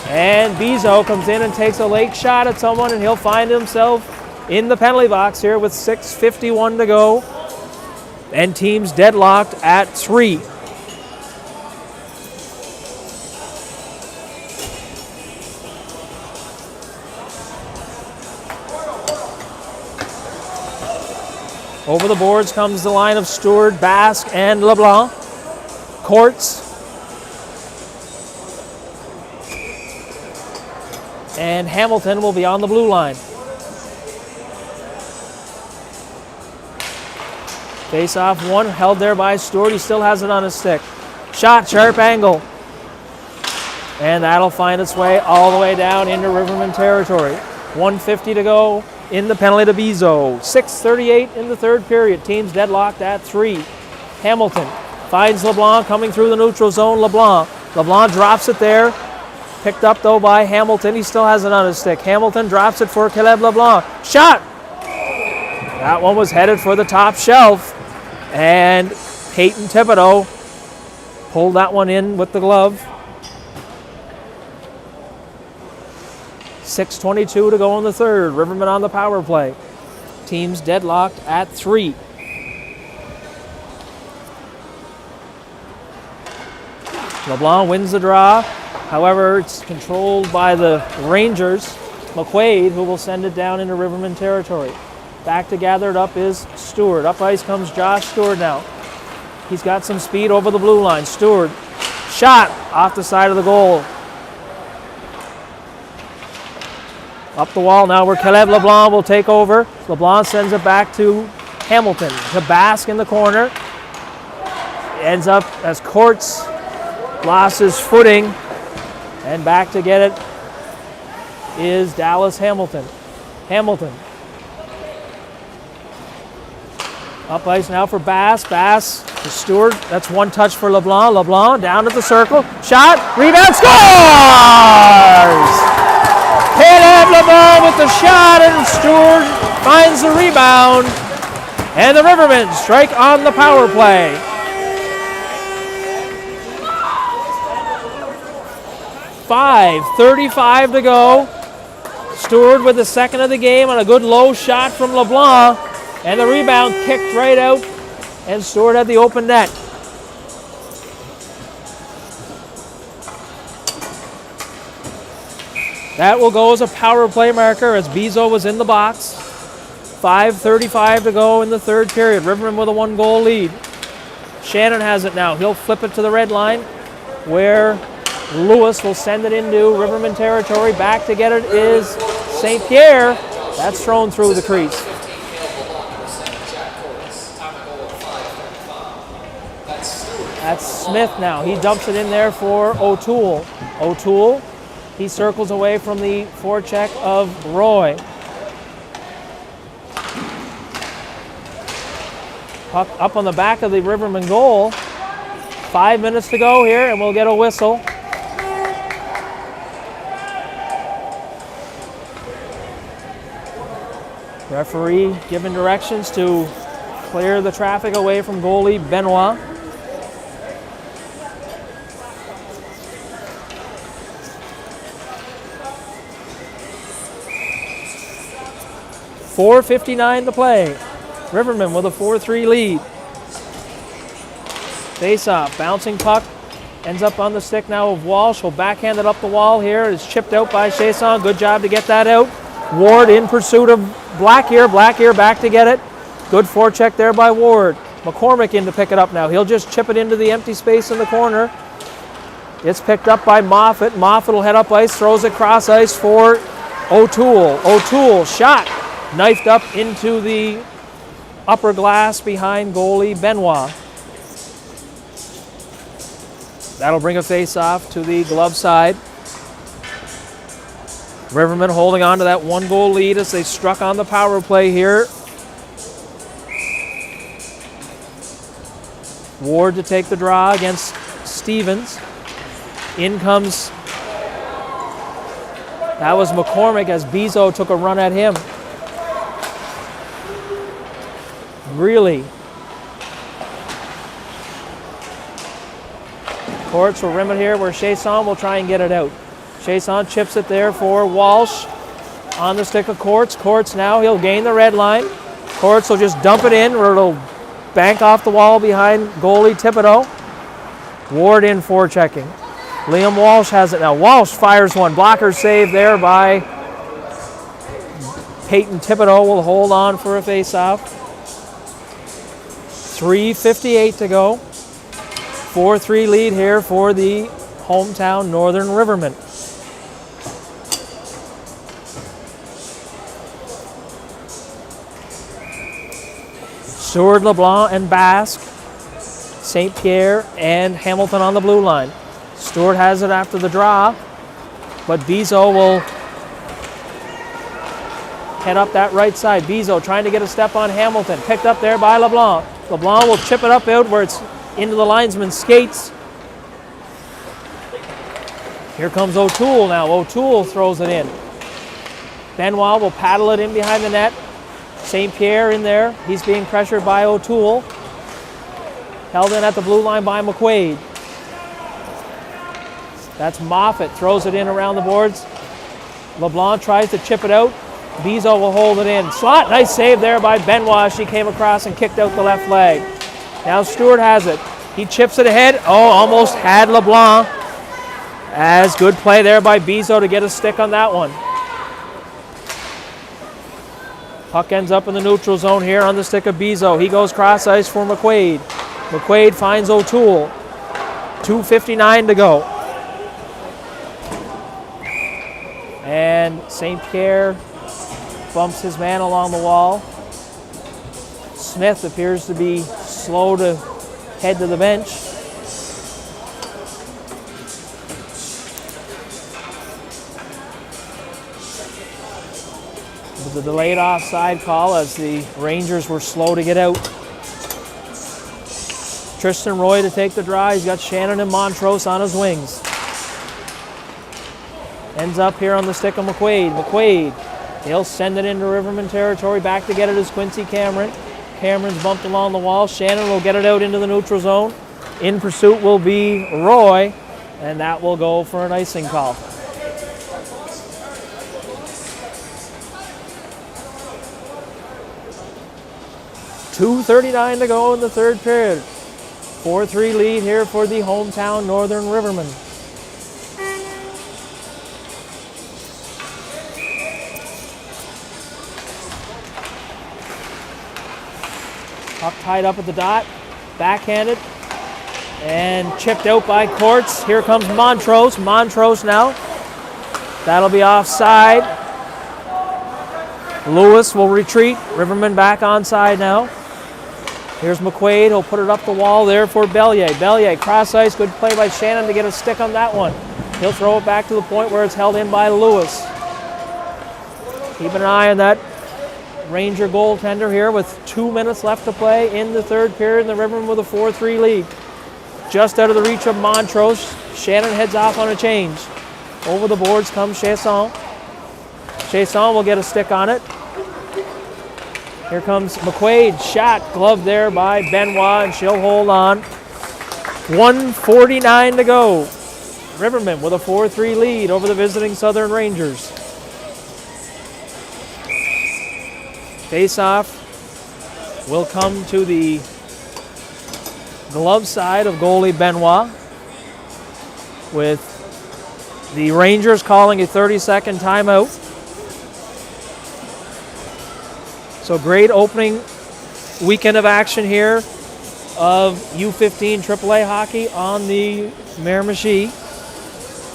and Bezo comes in and takes a late shot at someone, and he'll find himself in the penalty box here with 6:51 to go, and teams deadlocked at 3. Over the boards comes the line of Stewart, Basque, and LeBlanc. Courts and Hamilton will be on the blue line. Face-off one, held there by Stewart. He still has it on his stick. Shot, sharp angle. And that'll find its way all the way down into Rivermen territory. 1:50 to go in the penalty to Bezo. 6:38 in the third period. Teams deadlocked at 3. Hamilton finds LeBlanc coming through the neutral zone. LeBlanc drops it there. Picked up though by Hamilton. He still has it on his stick. Hamilton drops it for Caleb LeBlanc. Shot! That one was headed for the top shelf. And Peyton Thibodeau pulled that one in with the glove. 6:22 to go in the third. Rivermen on the power play. Teams deadlocked at 3. LeBlanc wins the draw. However, it's controlled by the Rangers. McQuaid, who will send it down into Rivermen territory. Back to gather it up is Stewart. Up ice comes Josh Stewart now. He's got some speed over the blue line. Stewart, shot off the side of the goal. Up the wall now where Caleb LeBlanc will take over. LeBlanc sends it back to Hamilton. To Bask in the corner. Ends up as Courts lost his footing. And back to get it is Dallas Hamilton. Hamilton. Up ice now for Bass. Bass to Stewart. That's one touch for LeBlanc. LeBlanc down at the circle. Shot. Rebound. Scores! Caleb LeBlanc with the shot, and Stewart finds the rebound. And the Rivermen strike on the power play. 5:35 to go. Stewart with the second of the game on a good low shot from LeBlanc. And the rebound kicked right out. And Stewart had the open net. That will go as a power play marker as Bezo was in the box. 5:35 to go in the third period. Rivermen with a 1-goal lead. Shannon has it now. He'll flip it to the red line where Lewis will send it into Rivermen territory. Back to get it is St. Pierre. That's thrown through the crease. That's Smith now. He dumps it in there for O'Toole. O'Toole, he circles away from the forecheck of Roy. Puck up on the back of the Rivermen goal. 5 minutes to go here, and we'll get a whistle. Referee giving directions to clear the traffic away from goalie Benoit. .4:59 to play. Rivermen with a 4-3 lead. Face-off, bouncing puck, ends up on the stick now of Walsh. Will backhand it up the wall here. It's chipped out by Chasson. Good job to get that out. Ward in pursuit of Blackear. Blackear back to get it. Good forecheck there by Ward. McCormick in to pick it up now. He'll just chip it into the empty space in the corner. It's picked up by Moffat. Moffat will head up ice, throws it cross ice for O'Toole. O'Toole shot. Knifed up into the upper glass behind goalie Benoit. That'll bring a face-off to the glove side. Rivermen holding on to that 1-goal lead as they struck on the power play here. Ward to take the draw against Stevens. In comes, that was McCormick as Bezo took a run at him. Really. Courts will rim it here where Chasson will try and get it out. Chasson chips it there for Walsh on the stick of Courts. Courts now, he'll gain the red line. Courts will just dump it in or it'll bank off the wall behind goalie Thibodeau. Ward in forechecking. Liam Walsh has it now. Walsh fires one. Blocker save there by Peyton Thibodeau. Will hold on for a face-off. 3:58 to go. 4-3 lead here for the hometown Northern Rivermen. Stewart, LeBlanc, and Basque. St. Pierre and Hamilton on the blue line. Stewart has it after the draw, but Bizo will head up that right side. Bizo trying to get a step on Hamilton. Picked up there by LeBlanc. LeBlanc will chip it up out where it's into the linesman's skates. Here comes O'Toole now. O'Toole throws it in. Benoit will paddle it in behind the net. St. Pierre in there. He's being pressured by O'Toole. Held in at the blue line by McQuaid. That's Moffat. Throws it in around the boards. LeBlanc tries to chip it out. Bizo will hold it in. Slot, nice save there by Benoit. She came across and kicked out the left leg. Now Stewart has it. He chips it ahead. Oh, almost had LeBlanc. As good play there by Bizo to get a stick on that one. Puck ends up in the neutral zone here on the stick of Bizo. He goes cross ice for McQuaid. McQuaid finds O'Toole. 2:59 to go. And St. Pierre bumps his man along the wall. Smith appears to be slow to head to the bench. With the delayed offside call as the Rangers were slow to get out. Tristan Roy to take the draw. He's got Shannon and Montrose on his wings. Ends up here on the stick of McQuaid. McQuaid, he'll send it into Rivermen territory. Back to get it is Quincy Cameron. Cameron's bumped along the wall. Shannon will get it out into the neutral zone. In pursuit will be Roy, and that will go for an icing call. .239 to go in the third period. 4-3 lead here for the hometown Northern Rivermen. Puck tied up at the dot, backhanded, and chipped out by Courts. Here comes Montrose. Montrose now. That'll be offside. Lewis will retreat. Rivermen back onside now. Here's McQuaid. He'll put it up the wall there for Bellier. Bellier, cross ice. Good play by Shannon to get a stick on that one. He'll throw it back to the point where it's held in by Lewis. Keep an eye on that Ranger goaltender here with 2 minutes left to play in the third period. And the Rivermen with a 4-3 lead. Just out of the reach of Montrose. Shannon heads off on a change. Over the boards comes Chasson. Chasson will get a stick on it. Here comes McQuaid. Shot, glove there by Benoit, and she'll hold on. 1:49 to go. Rivermen with a 4-3 lead over the visiting Southern Rangers. Face-off will come to the glove side of goalie Benoit, with the Rangers calling a 30-second timeout. So great opening weekend of action here of U15 AAA hockey on the Miramichi,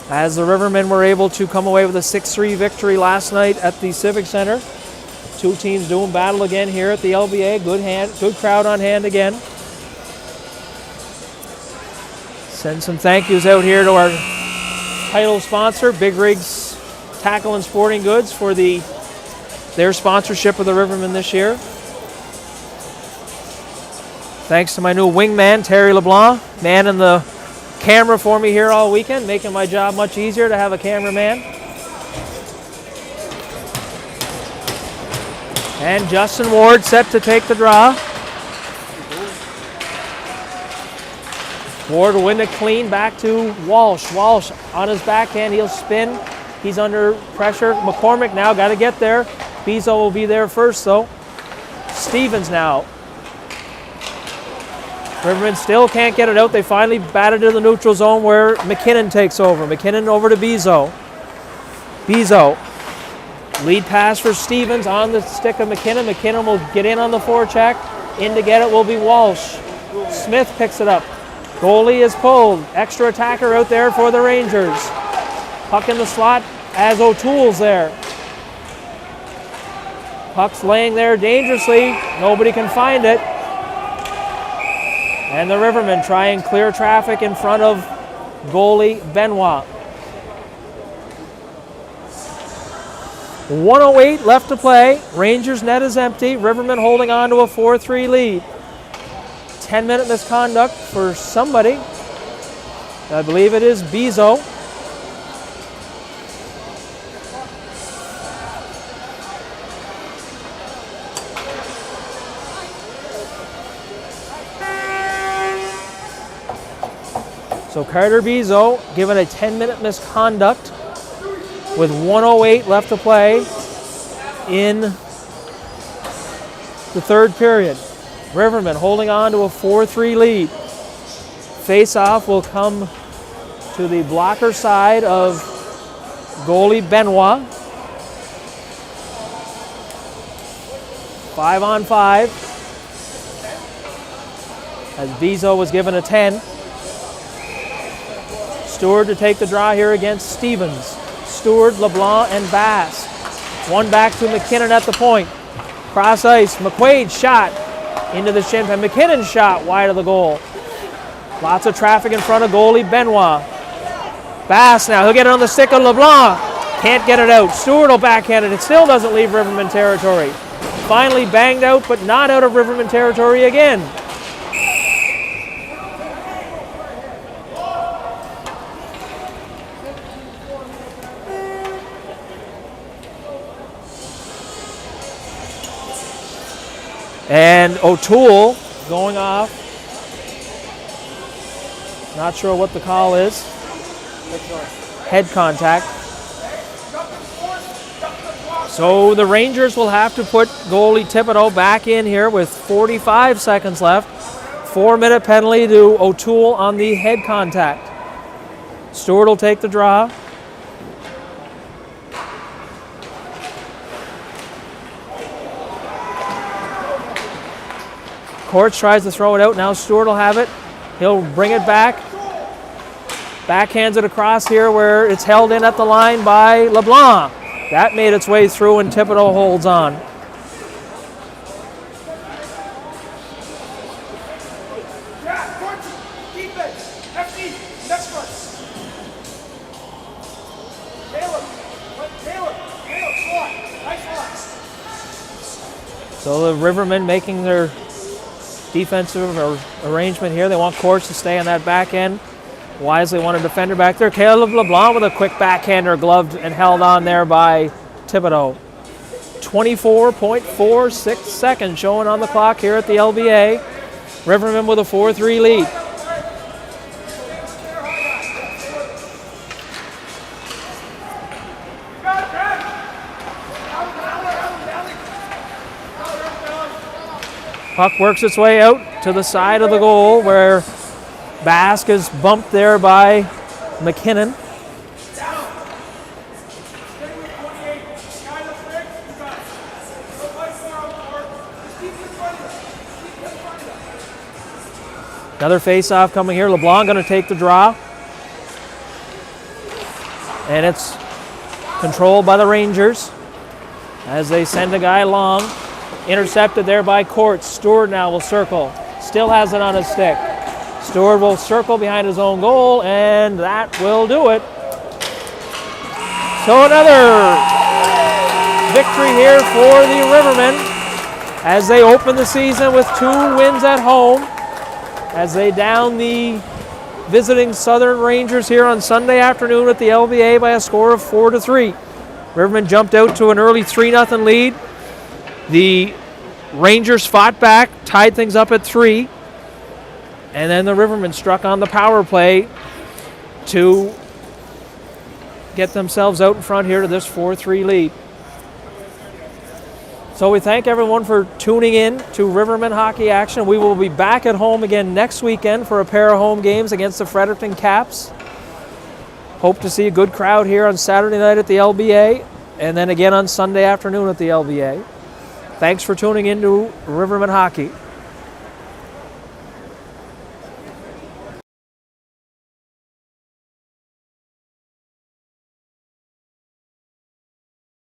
as the Rivermen were able to come away with a 6-3 victory last night at the Civic Center. Two teams doing battle again here at the LBA. Good crowd on hand again. Send some thank yous out here to our title sponsor, Big Rigs Tackle and Sporting Goods, for their sponsorship of the Rivermen this year. Thanks to my new wingman, Terry LeBlanc, manning the camera for me here all weekend, making my job much easier to have a cameraman. And Justin Ward set to take the draw. Ward will win it clean back to Walsh. Walsh on his backhand, he'll spin. He's under pressure. McCormick now got to get there. Bizo will be there first though. Stevens now. Rivermen still can't get it out. They finally batted to the neutral zone where McKinnon takes over. McKinnon over to Bizo. Bizo. Lead pass for Stevens on the stick of McKinnon. McKinnon will get in on the forecheck. In to get it will be Walsh. Smith picks it up. Goalie is pulled. Extra attacker out there for the Rangers. Puck in the slot as O'Toole's there. Puck's laying there dangerously. Nobody can find it. And the Rivermen try and clear traffic in front of goalie Benoit. 1:08 left to play. Rangers' net is empty. Rivermen holding on to a 4-3 lead. 10-minute misconduct for somebody. I believe it is Bezo. So Carter Bezo given a 10-minute misconduct with 1:08 left to play in the third period. Rivermen holding on to a 4-3 lead. Face-off will come to the blocker side of goalie Benoit. 5-on-5 as Bezo was given a 10. Stewart to take the draw here against Stevens. Stewart, LeBlanc, and Bass. One back to McKinnon at the point. Cross ice, McQuaid's shot into the shin pad. McKinnon's shot wide of the goal. Lots of traffic in front of goalie Benoit. Bass now, he'll get it on the stick of LeBlanc. Can't get it out. Stewart will backhand it. It still doesn't leave Rivermen territory. Finally banged out, but not out of Rivermen territory again. And O'Toole going off. Not sure what the call is. Head contact. So the Rangers will have to put goalie Thibodeau back in here with 45 seconds left. 4-minute penalty to O'Toole on the head contact. Stewart will take the draw. Courts tries to throw it out. Now Stewart will have it. He'll bring it back. Backhands it across here where it's held in at the line by LeBlanc. That made its way through and Thibodeau holds on. So the Rivermen making their defensive arrangement here. They want Courts to stay on that back end. Wisely want a defender back there. Caleb LeBlanc with a quick backhander, gloved and held on there by Thibodeau. 24.46 seconds showing on the clock here at the LBA. Rivermen with a 4-3 lead. Puck works its way out to the side of the goal where Bask is bumped there by McKinnon. Another face-off coming here. LeBlanc going to take the draw. And it's controlled by the Rangers as they send a guy long. Intercepted there by Courts. Stewart now will circle. Still has it on his stick. Stewart will circle behind his own goal, and that will do it. So another victory here for the Rivermen as they open the season with 2 wins at home as they down the visiting Southern Rangers here on Sunday afternoon at the LBA by a score of 4-3. Rivermen jumped out to an early 3-0 lead. The Rangers fought back, tied things up at 3, and then the Rivermen struck on the power play to get themselves out in front here to this 4-3 lead. So we thank everyone for tuning in to Rivermen hockey action. We will be back at home again next weekend for a pair of home games against the Fredericton Caps. Hope to see a good crowd here on Saturday night at the LBA, and then again on Sunday afternoon at the LBA. Thanks for tuning in to Rivermen Hockey.